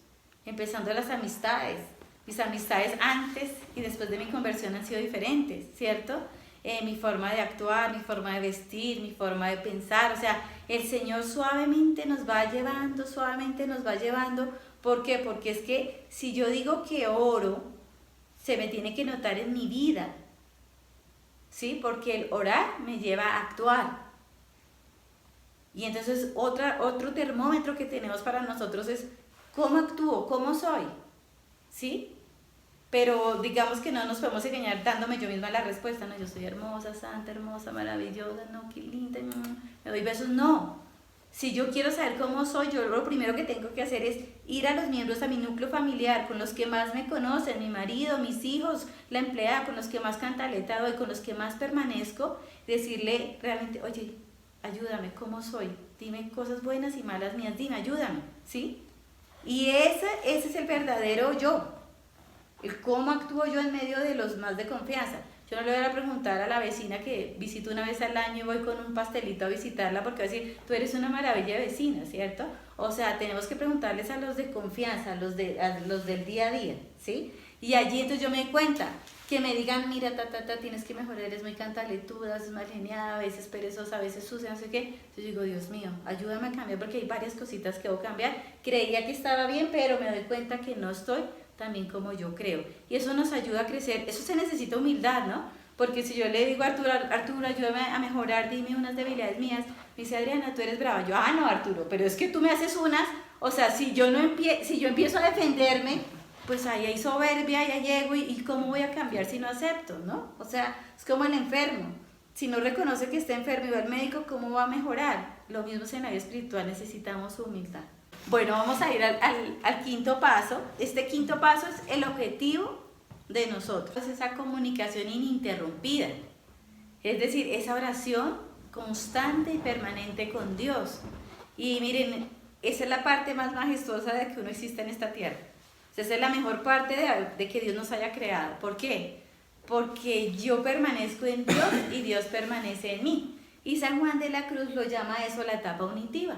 Empezando las amistades. Mis amistades antes y después de mi conversión han sido diferentes, ¿cierto? Mi forma de actuar, mi forma de vestir, mi forma de pensar. O sea, el Señor suavemente nos va llevando, suavemente nos va llevando. ¿Por qué? Porque es que si yo digo que oro, se me tiene que notar en mi vida, ¿sí? Porque el orar me lleva a actuar. Y entonces otro termómetro que tenemos para nosotros es cómo actúo, cómo soy, ¿sí? Pero digamos que no nos podemos engañar dándome yo misma la respuesta, no, yo soy hermosa, santa, hermosa, maravillosa, no, qué linda, me doy besos, no. Si yo quiero saber cómo soy, yo lo primero que tengo que hacer es ir a los miembros, a mi núcleo familiar, con los que más me conocen, mi marido, mis hijos, la empleada, con los que más cantaleta doy, con los que más permanezco, decirle realmente, oye, ayúdame, ¿cómo soy? Dime cosas buenas y malas mías, dime, ayúdame, ¿sí? Y ese es el verdadero yo, el cómo actúo yo en medio de los más de confianza. Yo no le voy a preguntar a la vecina que visito una vez al año y voy con un pastelito a visitarla porque va a decir, tú eres una maravilla de vecina, ¿cierto? O sea, tenemos que preguntarles a los de confianza, a los del día a día, ¿sí? Y allí entonces yo me doy cuenta, que me digan, mira, tienes que mejorar, eres muy cantaletuda, es mal geniada, a veces perezosa, a veces sucia, no sé qué. Yo digo, Dios mío, ayúdame a cambiar porque hay varias cositas que debo cambiar. Creía que estaba bien, pero me doy cuenta que no estoy tan bien como yo creo. Y eso nos ayuda a crecer. Eso se necesita humildad, ¿no? Porque si yo le digo a Arturo, ayúdame a mejorar, dime unas debilidades mías, me dice, Adriana, tú eres brava. Yo, no, Arturo, pero es que tú me haces unas, o sea, si yo empiezo a defenderme, pues ahí hay soberbia, ya llego y ¿cómo voy a cambiar si no acepto, no? O sea, es como el enfermo. Si no reconoce que está enfermo y va al médico, ¿cómo va a mejorar? Lo mismo es en la vida espiritual, necesitamos humildad. Bueno, vamos a ir al quinto paso. Este quinto paso es el objetivo de nosotros. Esa comunicación ininterrumpida, es decir, esa oración constante y permanente con Dios. Y miren, esa es la parte más majestuosa de que uno exista en esta tierra. Esa es la mejor parte de que Dios nos haya creado. ¿Por qué? Porque yo permanezco en Dios y Dios permanece en mí. Y San Juan de la Cruz lo llama a eso la etapa unitiva.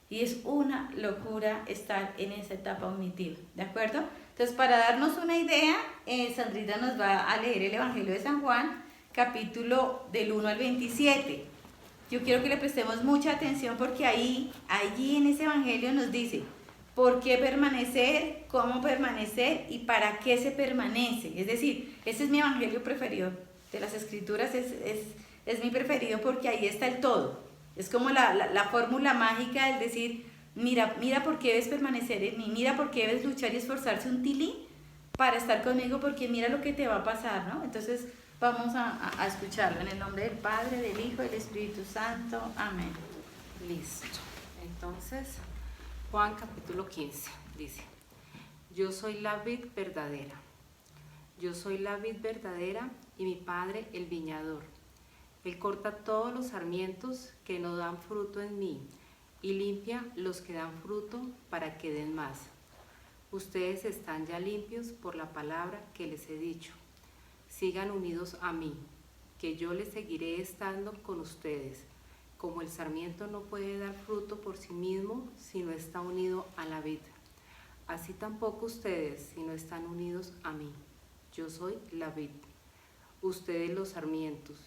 Y es una locura estar en esa etapa unitiva, ¿de acuerdo? Entonces, para darnos una idea, Sandrita nos va a leer el Evangelio de San Juan, capítulo del 1 al 27. Yo quiero que le prestemos mucha atención porque allí en ese Evangelio nos dice por qué permanecer, cómo permanecer y para qué se permanece. Es decir, ese es mi Evangelio preferido de las Escrituras, es mi preferido porque ahí está el todo. Es como la fórmula mágica del decir, mira por qué debes permanecer en mí, mira por qué debes luchar y esforzarse un tilín para estar conmigo, porque mira lo que te va a pasar, ¿no? Entonces vamos a escucharlo en el nombre del Padre, del Hijo y del Espíritu Santo. Amén. Listo. Entonces, Juan capítulo 15 dice: yo soy la vid verdadera. Yo soy la vid verdadera y mi Padre el viñador. Él corta todos los sarmientos que no dan fruto en mí y limpia los que dan fruto para que den más. Ustedes están ya limpios por la palabra que les he dicho. Sigan unidos a mí, que yo les seguiré estando con ustedes. Como el sarmiento no puede dar fruto por sí mismo si no está unido a la vid, así tampoco ustedes si no están unidos a mí. Yo soy la vid, ustedes los sarmientos.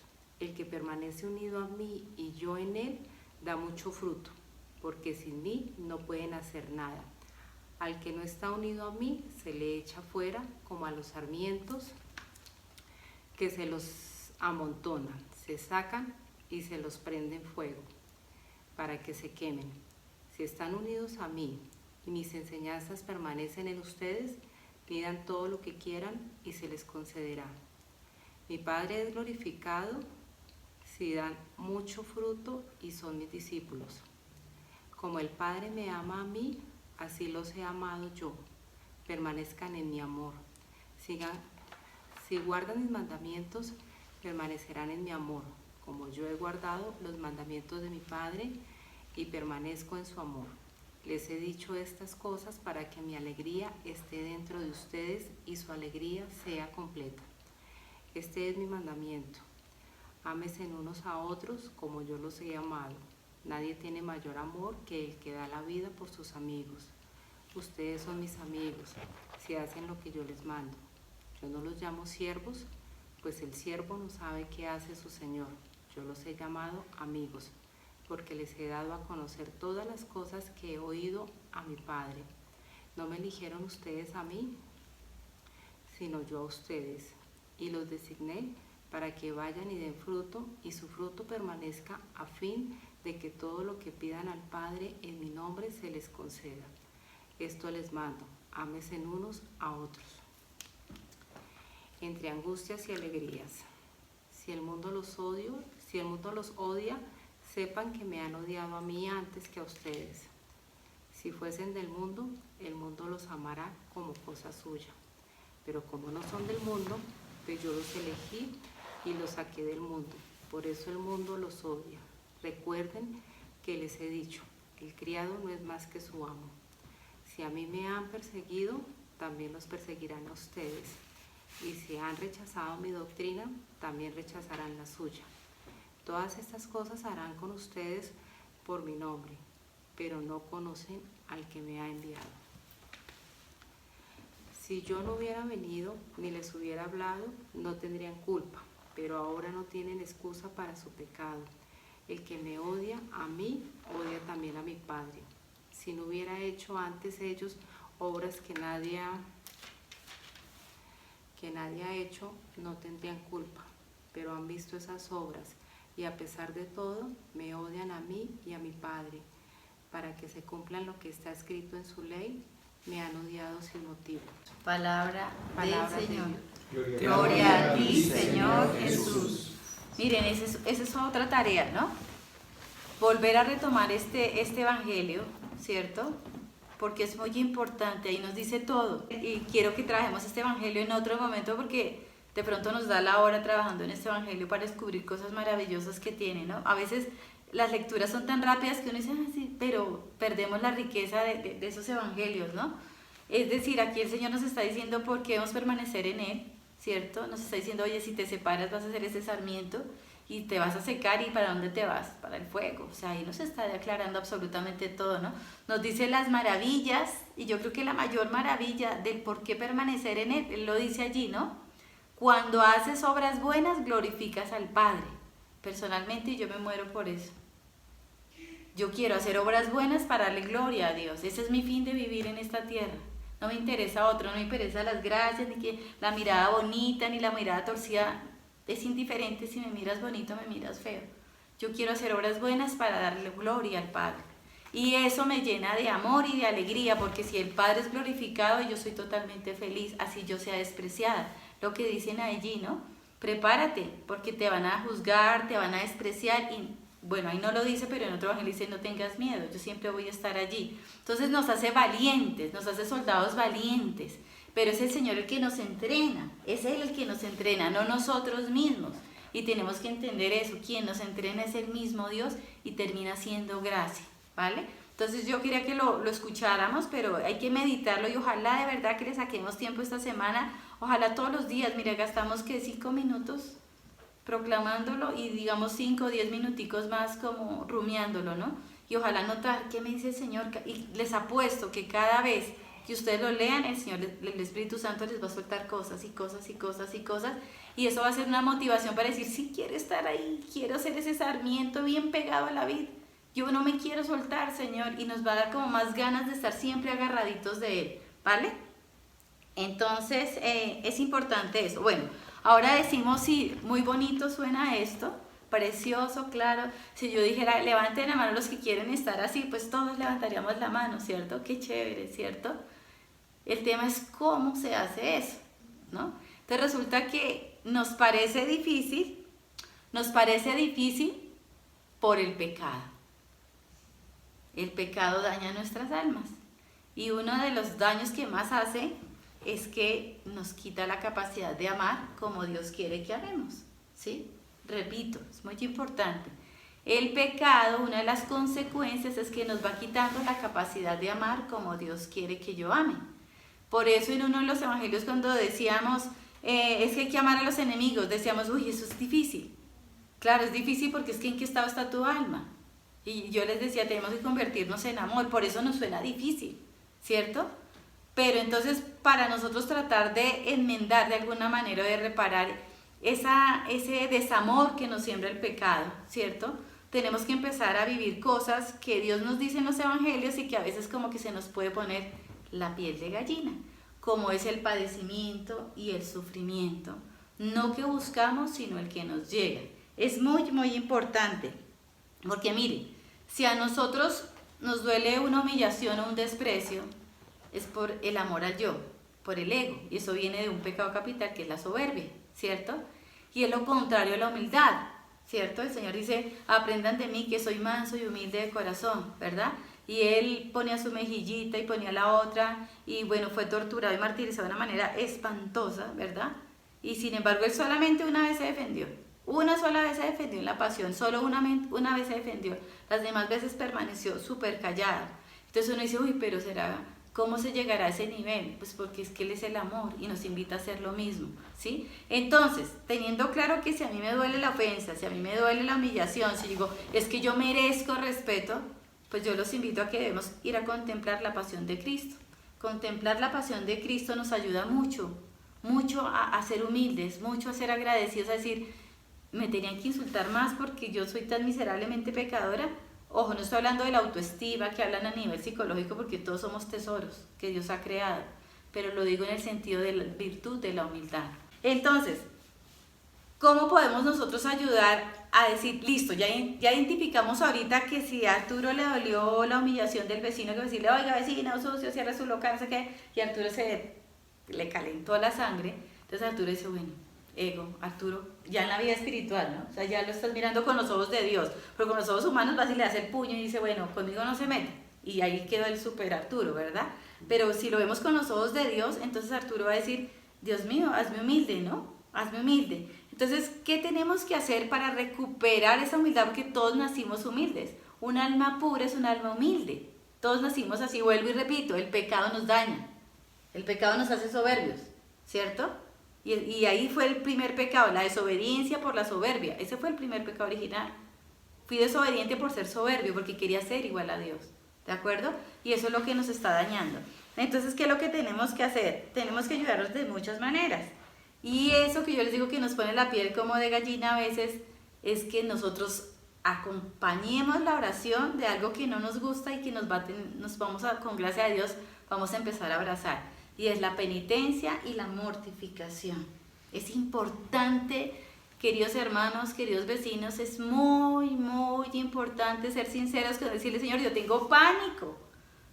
El que permanece unido a mí y yo en él da mucho fruto, porque sin mí no pueden hacer nada. Al que no está unido a mí se le echa fuera como a los sarmientos, que se los amontonan, se sacan y se los prenden fuego para que se quemen. Si están unidos a mí y mis enseñanzas permanecen en ustedes, pidan todo lo que quieran y se les concederá. Mi Padre es glorificado si dan mucho fruto y son mis discípulos. Como el Padre me ama a mí, así los he amado yo. Permanezcan en mi amor. Si guardan mis mandamientos, permanecerán en mi amor, como yo he guardado los mandamientos de mi Padre y permanezco en su amor. Les he dicho estas cosas para que mi alegría esté dentro de ustedes y su alegría sea completa. Este es mi mandamiento: ámense unos a otros como yo los he amado. Nadie tiene mayor amor que el que da la vida por sus amigos. Ustedes son mis amigos si hacen lo que yo les mando. Yo no los llamo siervos, pues el siervo no sabe qué hace su señor. Yo los he llamado amigos, porque les he dado a conocer todas las cosas que he oído a mi Padre. No me eligieron ustedes a mí, sino yo a ustedes, y los designé para que vayan y den fruto, y su fruto permanezca, a fin de que todo lo que pidan al Padre en mi nombre se les conceda. Esto les mando: ámense unos a otros. Entre angustias y alegrías. Si el mundo los odia, sepan que me han odiado a mí antes que a ustedes. Si fuesen del mundo, el mundo los amará como cosa suya. Pero como no son del mundo, pues yo los elegí y los saqué del mundo. Por eso el mundo los odia. Recuerden que les he dicho: el criado no es más que su amo. Si a mí me han perseguido, también los perseguirán a ustedes. Y si han rechazado mi doctrina, también rechazarán la suya. Todas estas cosas harán con ustedes por mi nombre, pero no conocen al que me ha enviado. Si yo no hubiera venido ni les hubiera hablado, no tendrían culpa, pero ahora no tienen excusa para su pecado. El que me odia a mí, odia también a mi Padre. Si no hubiera hecho antes ellos obras que nadie ha hecho, no tendrían culpa, pero han visto esas obras y a pesar de todo me odian a mí y a mi Padre. Para que se cumplan lo que está escrito en su ley, me han odiado sin motivo. Palabra del Señor. Gloria a ti, Señor Jesús. Miren, esa es otra tarea, ¿no? Volver a retomar este evangelio, ¿cierto? porque es muy importante, ahí nos dice todo. Y quiero que trabajemos este evangelio en otro momento porque de pronto nos da la hora trabajando en este evangelio para descubrir cosas maravillosas que tiene, ¿no? A veces las lecturas son tan rápidas que uno dice, ah, sí, pero perdemos la riqueza de esos evangelios, ¿no? Es decir, aquí el Señor nos está diciendo por qué debemos permanecer en Él, ¿cierto? Nos está diciendo, oye, si te separas vas a hacer ese sarmiento y te vas a secar, ¿y para dónde te vas? Para el fuego. O sea, ahí nos está aclarando absolutamente todo, ¿no? Nos dice las maravillas, y yo creo que la mayor maravilla del por qué permanecer en Él lo dice allí, ¿no? Cuando haces obras buenas, glorificas al Padre. Personalmente yo me muero por eso. Yo quiero hacer obras buenas para darle gloria a Dios. Ese es mi fin de vivir en esta tierra. No me interesa otro, no me interesa las gracias, ni que la mirada bonita, ni la mirada torcida. Es indiferente si me miras bonito o me miras feo. Yo quiero hacer obras buenas para darle gloria al Padre. Y eso me llena de amor y de alegría, porque si el Padre es glorificado, yo soy totalmente feliz, así yo sea despreciada. Lo que dicen allí, ¿no? Prepárate, porque te van a juzgar, te van a despreciar y... Bueno, ahí no lo dice, pero en otro evangelio dice, no tengas miedo, yo siempre voy a estar allí. Entonces nos hace valientes, nos hace soldados valientes, pero es el Señor el que nos entrena, es Él el que nos entrena, no nosotros mismos. Y tenemos que entender eso, quien nos entrena es el mismo Dios y termina siendo gracia, ¿vale? Entonces yo quería que lo escucháramos, pero hay que meditarlo y ojalá de verdad que le saquemos tiempo esta semana, ojalá todos los días, mira, gastamos que 5 minutos proclamándolo y digamos 5 o 10 minuticos más como rumiándolo, ¿no? Y ojalá notar qué me dice el Señor, y les apuesto que cada vez que ustedes lo lean, el Señor, el Espíritu Santo les va a soltar cosas y cosas y cosas y cosas, y eso va a ser una motivación para decir, sí, quiero estar ahí, quiero ser ese sarmiento bien pegado a la vid, yo no me quiero soltar, Señor, y nos va a dar como más ganas de estar siempre agarraditos de Él, ¿vale? Entonces, es importante eso. Bueno, ahora decimos, sí, muy bonito suena esto, precioso, claro. Si yo dijera, levanten la mano los que quieren estar así, pues todos levantaríamos la mano, ¿cierto? Qué chévere, ¿cierto? El tema es cómo se hace eso, ¿no? Entonces resulta que nos parece difícil por el pecado. El pecado daña nuestras almas. Y uno de los daños que más hace es que nos quita la capacidad de amar como Dios quiere que amemos, ¿sí? Repito, es muy importante. El pecado, una de las consecuencias es que nos va quitando la capacidad de amar como Dios quiere que yo ame. Por eso en uno de los evangelios cuando decíamos, es que hay que amar a los enemigos, decíamos, uy, eso es difícil. Claro, es difícil porque es que ¿en qué estado está tu alma? Y yo les decía, tenemos que convertirnos en amor, por eso nos suena difícil, ¿cierto? Pero entonces para nosotros tratar de enmendar de alguna manera, de reparar ese desamor que nos siembra el pecado, ¿cierto? Tenemos que empezar a vivir cosas que Dios nos dice en los evangelios y que a veces como que se nos puede poner la piel de gallina, como es el padecimiento y el sufrimiento, no que buscamos, sino el que nos llega. Es muy, muy importante, porque mire, si a nosotros nos duele una humillación o un desprecio, es por el amor al yo, por el ego, y eso viene de un pecado capital que es la soberbia, ¿cierto? Y es lo contrario a la humildad, ¿cierto? El Señor dice, aprendan de mí que soy manso y humilde de corazón, ¿verdad? Y Él ponía su mejillita y ponía la otra, y bueno, fue torturado y martirizado de una manera espantosa, ¿verdad? Y sin embargo, Él solamente una vez se defendió, una sola vez se defendió en la pasión, solo una vez se defendió, las demás veces permaneció súper callado. Entonces uno dice, uy, pero será... ¿Cómo se llegará a ese nivel? Pues porque es que Él es el amor y nos invita a hacer lo mismo, ¿sí? Entonces, teniendo claro que si a mí me duele la ofensa, si a mí me duele la humillación, si digo, es que yo merezco respeto, pues yo los invito a que debemos ir a contemplar la pasión de Cristo. Contemplar la pasión de Cristo nos ayuda mucho, mucho a ser humildes, mucho a ser agradecidos, a decir, me tenían que insultar más porque yo soy tan miserablemente pecadora. Ojo, no estoy hablando de la autoestima que hablan a nivel psicológico porque todos somos tesoros que Dios ha creado, pero lo digo en el sentido de la virtud de la humildad. Entonces, ¿cómo podemos nosotros ayudar a decir, listo, ya identificamos ahorita que si a Arturo le dolió la humillación del vecino, que decirle, oiga vecino, sucio, cierra su local, no sé qué, y a Arturo le calentó la sangre, entonces Arturo dice, bueno, ego, Arturo, ya en la vida espiritual, ¿no? O sea, ya lo estás mirando con los ojos de Dios, pero con los ojos humanos vas y le das el puño y dice, bueno, conmigo no se mete, y ahí quedó el super Arturo, ¿verdad? Pero si lo vemos con los ojos de Dios, entonces Arturo va a decir, Dios mío, hazme humilde, ¿no? Hazme humilde. Entonces, ¿qué tenemos que hacer para recuperar esa humildad? Porque todos nacimos humildes. Un alma pura es un alma humilde. Todos nacimos así, vuelvo y repito, el pecado nos daña. El pecado nos hace soberbios, ¿cierto? Y ahí fue el primer pecado, la desobediencia por la soberbia. Ese fue el primer pecado original. Fui desobediente por ser soberbio, porque quería ser igual a Dios, ¿de acuerdo? Y eso es lo que nos está dañando. Entonces, ¿qué es lo que tenemos que hacer? Tenemos que ayudarnos de muchas maneras. Y eso que yo les digo que nos pone la piel como de gallina a veces, es que nosotros acompañemos la oración de algo que no nos gusta y que nos vamos a, con gracia de Dios, vamos a empezar a abrazar. Y es la penitencia y la mortificación. Es importante, queridos hermanos, queridos vecinos, es muy, muy importante ser sinceros con decirle, Señor, yo tengo pánico,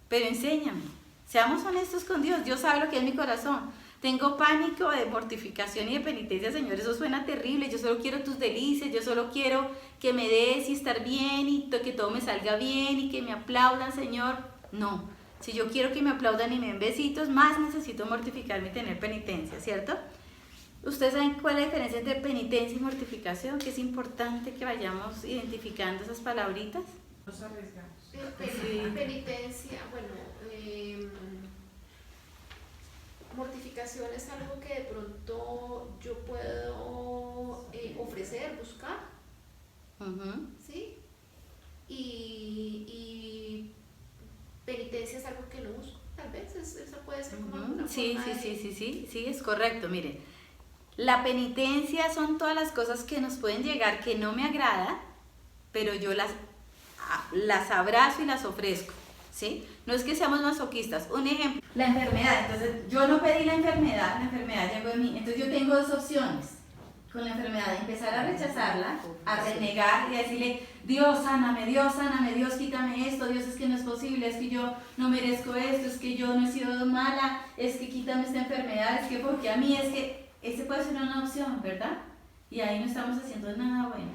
pero enséñame. Seamos honestos con Dios, Dios sabe lo que es mi corazón. Tengo pánico de mortificación y de penitencia, Señor, eso suena terrible, yo solo quiero tus delicias, yo solo quiero que me des y estar bien y que todo me salga bien y que me aplaudan, Señor. No, si yo quiero que me aplaudan y me den besitos, más necesito mortificarme y tener penitencia, ¿cierto? ¿Ustedes saben cuál es la diferencia entre penitencia y mortificación? Que es importante que vayamos identificando esas palabritas. Nos arriesgamos. Penitencia, bueno, mortificación es algo que de pronto yo puedo ofrecer, buscar, ¿sí? Y penitencia es algo que no busco, tal vez, esa puede ser como alguna Sí, forma sí, es correcto, miren. La penitencia son todas las cosas que nos pueden llegar que no me agrada, pero yo las abrazo y las ofrezco, ¿sí? No es que seamos masoquistas. Un ejemplo, la enfermedad. Entonces, yo no pedí la enfermedad llegó de mí. Entonces, yo tengo dos opciones con la enfermedad: empezar a rechazarla, a renegar y a decirle, Dios, sáname, Dios, quítame esto, Dios, es que no es posible, es que yo no merezco esto, es que yo no he sido mala, es que quítame esta enfermedad, es que porque a mí, es que ese puede ser una opción, ¿verdad? Y ahí no estamos haciendo nada bueno.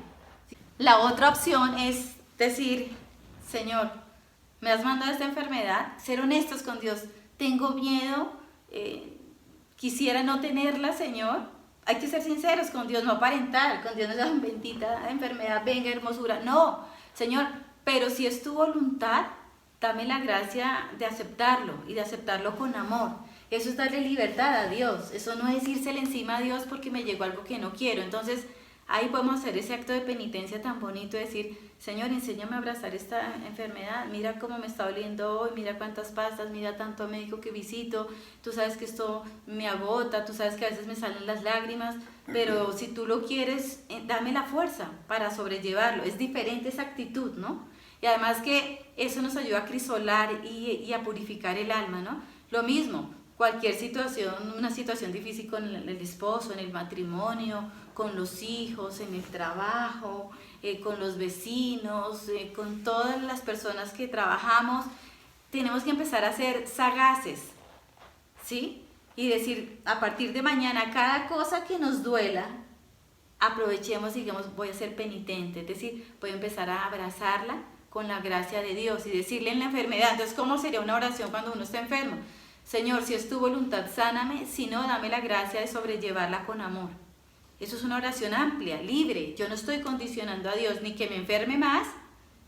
La otra opción es decir, Señor, me has mandado esta enfermedad, ser honestos con Dios, tengo miedo, quisiera no tenerla, Señor. Hay que ser sinceros con Dios, no aparentar, con Dios no es bendita enfermedad, venga hermosura, no, Señor, pero si es tu voluntad, dame la gracia de aceptarlo y de aceptarlo con amor. Eso es darle libertad a Dios, eso no es írsele encima a Dios porque me llegó algo que no quiero. Entonces, ahí podemos hacer ese acto de penitencia tan bonito, decir, Señor, enséñame a abrazar esta enfermedad, mira cómo me está doliendo hoy, mira cuántas pastas, mira tanto médico que visito, tú sabes que esto me agota, tú sabes que a veces me salen las lágrimas, pero si tú lo quieres, dame la fuerza para sobrellevarlo. Es diferente esa actitud, ¿no? Y además que eso nos ayuda a crisolar y a purificar el alma, ¿no? Lo mismo, cualquier situación, una situación difícil con el esposo, en el matrimonio, con los hijos, en el trabajo, con los vecinos, con todas las personas que trabajamos, tenemos que empezar a ser sagaces, ¿sí? Y decir, a partir de mañana, cada cosa que nos duela, aprovechemos y digamos, voy a ser penitente, es decir, voy a empezar a abrazarla con la gracia de Dios y decirle en la enfermedad. Entonces, ¿cómo sería una oración cuando uno está enfermo? Señor, si es tu voluntad, sáname, si no, dame la gracia de sobrellevarla con amor. Eso es una oración amplia, libre. Yo no estoy condicionando a Dios ni que me enferme más,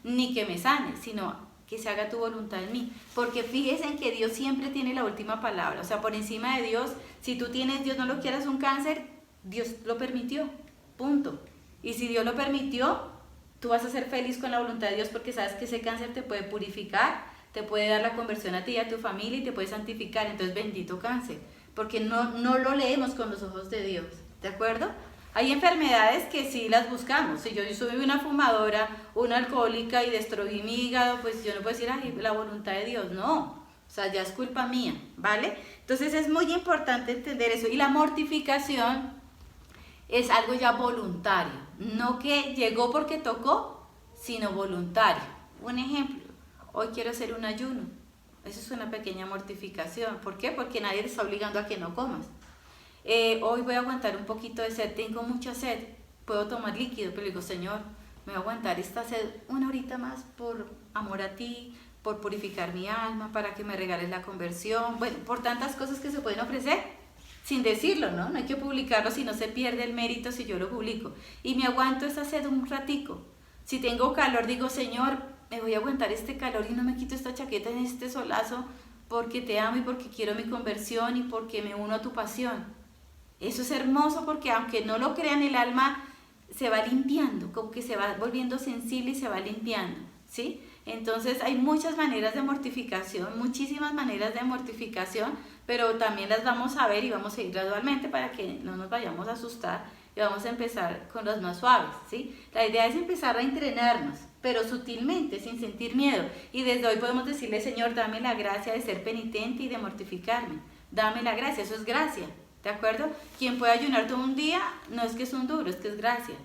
ni que me sane, sino que se haga tu voluntad en mí. Porque fíjense en que Dios siempre tiene la última palabra. O sea, por encima de Dios, si tú tienes, Dios no lo quieras, un cáncer, Dios lo permitió, punto. Y si Dios lo permitió, tú vas a ser feliz con la voluntad de Dios porque sabes que ese cáncer te puede purificar, te puede dar la conversión a ti y a tu familia y te puede santificar. Entonces, bendito cáncer, porque no lo leemos con los ojos de Dios, ¿de acuerdo? Hay enfermedades que sí las buscamos. Si yo soy una fumadora, una alcohólica y destruí mi hígado, pues yo no puedo decir, ay, la voluntad de Dios, no. O sea, ya es culpa mía, ¿vale? Entonces es muy importante entender eso. Y la mortificación es algo ya voluntario, no que llegó porque tocó, sino voluntario. Un ejemplo, hoy quiero hacer un ayuno. Eso es una pequeña mortificación. ¿Por qué? Porque nadie te está obligando a que no comas. Hoy voy a aguantar un poquito de sed, tengo mucha sed, puedo tomar líquido, pero digo, Señor, me voy a aguantar esta sed una horita más por amor a ti, por purificar mi alma, para que me regales la conversión, bueno, por tantas cosas que se pueden ofrecer, sin decirlo, ¿no? No hay que publicarlo si no se pierde el mérito si yo lo publico. Y me aguanto esa sed un ratico. Si tengo calor, digo, Señor, me voy a aguantar este calor y no me quito esta chaqueta en este solazo porque te amo y porque quiero mi conversión y porque me uno a tu pasión. Eso es hermoso porque aunque no lo crean, el alma se va limpiando, como que se va volviendo sensible y se va limpiando, ¿sí? Entonces hay muchas maneras de mortificación, muchísimas maneras de mortificación, pero también las vamos a ver y vamos a ir gradualmente para que no nos vayamos a asustar y vamos a empezar con las más suaves, ¿sí? La idea es empezar a entrenarnos, pero sutilmente, sin sentir miedo, y desde hoy podemos decirle, Señor, dame la gracia de ser penitente y de mortificarme, dame la gracia, eso es gracia, ¿de acuerdo? Quien puede ayunar todo un día, no es que es un duro, es que es gracia,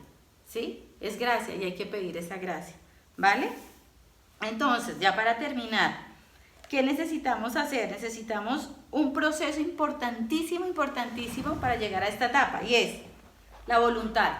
¿sí? Es gracia y hay que pedir esa gracia, ¿vale? Entonces, ya para terminar, ¿qué necesitamos hacer? Necesitamos un proceso importantísimo para llegar a esta etapa, y es la voluntad.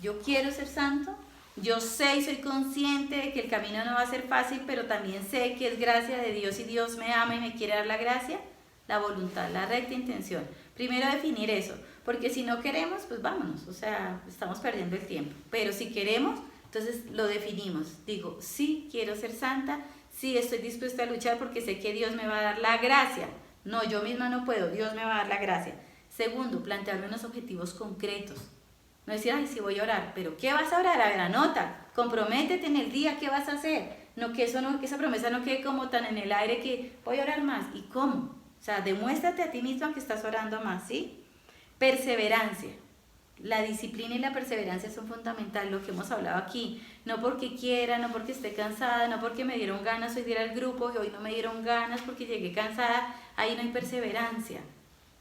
Yo quiero ser santo, yo sé y soy consciente de que el camino no va a ser fácil, pero también sé que es gracia de Dios y Dios me ama y me quiere dar la gracia. La voluntad, la recta intención. Primero definir eso, porque si no queremos, pues vámonos, o sea, estamos perdiendo el tiempo. Pero si queremos, entonces lo definimos. Digo, sí, quiero ser santa, sí, estoy dispuesta a luchar porque sé que Dios me va a dar la gracia. No, yo misma no puedo, Dios me va a dar la gracia. Segundo, plantearme unos objetivos concretos. No decir, ay, sí voy a orar, pero ¿qué vas a orar? A ver, anota, comprométete en el día, ¿qué vas a hacer? No, que esa promesa no quede como tan en el aire que voy a orar más. ¿Y cómo? O sea, demuéstrate a ti misma que estás orando más, ¿sí? Perseverancia. La disciplina y la perseverancia son fundamentales, lo que hemos hablado aquí. No porque quiera, no porque esté cansada, no porque me dieron ganas hoy de ir al grupo y hoy no me dieron ganas porque llegué cansada, ahí no hay perseverancia.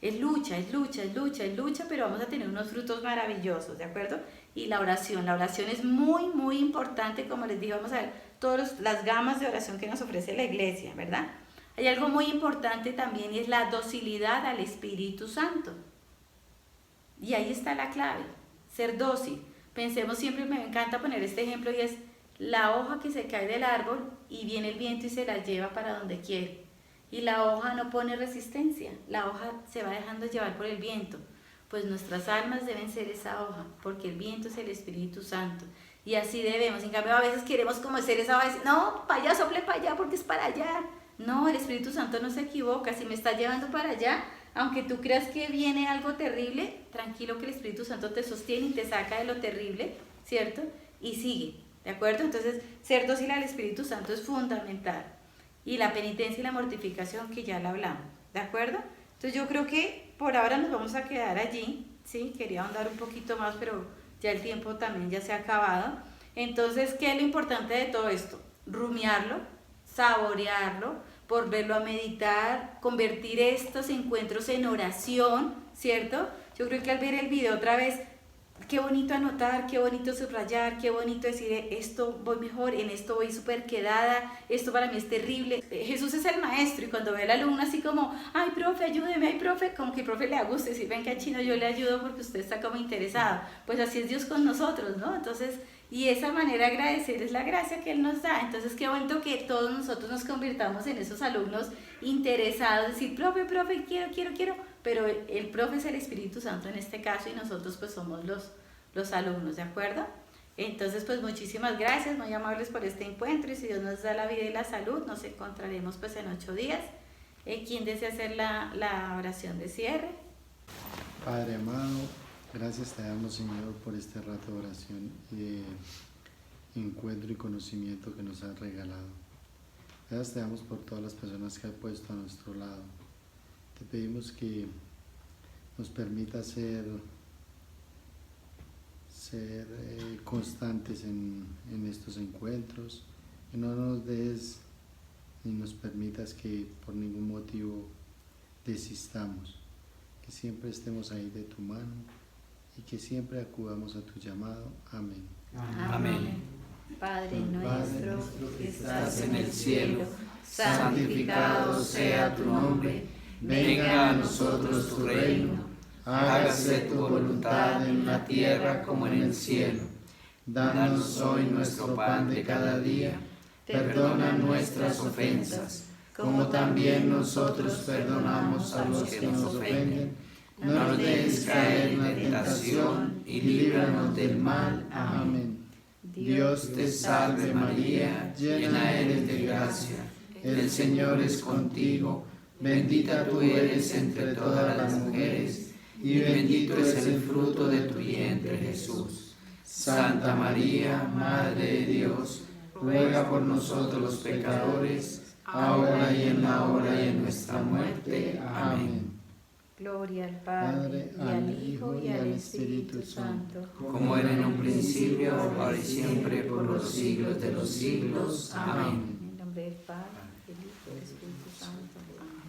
Es lucha, pero vamos a tener unos frutos maravillosos, ¿de acuerdo? Y la oración es muy importante, como les dije, vamos a ver todas las gamas de oración que nos ofrece la iglesia, ¿verdad? Hay algo muy importante también y es la docilidad al Espíritu Santo. Y ahí está la clave, ser dócil. Pensemos siempre, me encanta poner este ejemplo y es la hoja que se cae del árbol y viene el viento y se la lleva para donde quiere. Y la hoja no pone resistencia, la hoja se va dejando llevar por el viento. Pues nuestras almas deben ser esa hoja, porque el viento es el Espíritu Santo. Y así debemos. En cambio, a veces queremos como ser esa hoja, no, para allá, sople para allá, porque es para allá. No, el Espíritu Santo no se equivoca, si me está llevando para allá, aunque tú creas que viene algo terrible, tranquilo que el Espíritu Santo te sostiene y te saca de lo terrible, ¿cierto? Y sigue, ¿de acuerdo? Entonces, ser dócil al Espíritu Santo es fundamental. Y la penitencia y la mortificación que ya la hablamos, ¿de acuerdo? Entonces yo creo que por ahora nos vamos a quedar allí, ¿sí? Quería ahondar un poquito más, pero ya el tiempo también ya se ha acabado. Entonces, ¿qué es lo importante de todo esto? Rumiarlo, saborearlo, volverlo a meditar, convertir estos encuentros en oración, ¿cierto? Yo creo que al ver el video otra vez, qué bonito anotar, qué bonito subrayar, qué bonito decir, esto voy mejor, en esto voy súper quedada, esto para mí es terrible. Jesús es el maestro y cuando ve al alumno así como, ay, profe, ayúdeme, ay, profe, como que el profe le gusta decir, ven que a Chino yo le ayudo porque usted está como interesado. Pues así es Dios con nosotros, ¿no? Entonces, y esa manera de agradecer es la gracia que Él nos da. Entonces, qué bonito que todos nosotros nos convirtamos en esos alumnos interesados, decir, profe, quiero, pero el profe es el Espíritu Santo en este caso y nosotros pues somos los alumnos, ¿de acuerdo? Entonces, pues muchísimas gracias, muy amables por este encuentro y si Dios nos da la vida y la salud, nos encontraremos pues en 8 días. ¿Quién desea hacer la oración de cierre? Padre amado, gracias te damos, Señor, por este rato de oración y de encuentro y conocimiento que nos has regalado. Gracias te damos por todas las personas que has puesto a nuestro lado. Te pedimos que nos permita ser constantes en estos encuentros, que no nos des ni nos permitas que por ningún motivo desistamos, que siempre estemos ahí de tu mano y que siempre acudamos a tu llamado. Amén. Amén. Padre nuestro que estás en el cielo, santificado sea tu nombre, venga a nosotros tu reino, hágase tu voluntad en la tierra como en el cielo. Danos hoy nuestro pan de cada día, Perdona nuestras ofensas, como también nosotros perdonamos a los que nos ofenden. No nos dejes caer en la tentación y líbranos del mal. Amén. Dios te salve María, llena eres de gracia. El Señor es contigo, bendita tú eres entre todas las mujeres, y bendito es el fruto de tu vientre Jesús. Santa María, Madre de Dios, ruega por nosotros los pecadores, ahora y en la hora y en nuestra muerte. Amén. Gloria al Padre, y al Hijo, y al Espíritu Santo. Como era en un principio, ahora y siempre, por los siglos de los siglos. Amén. En nombre del Padre, del Hijo y del Espíritu Santo. Amén.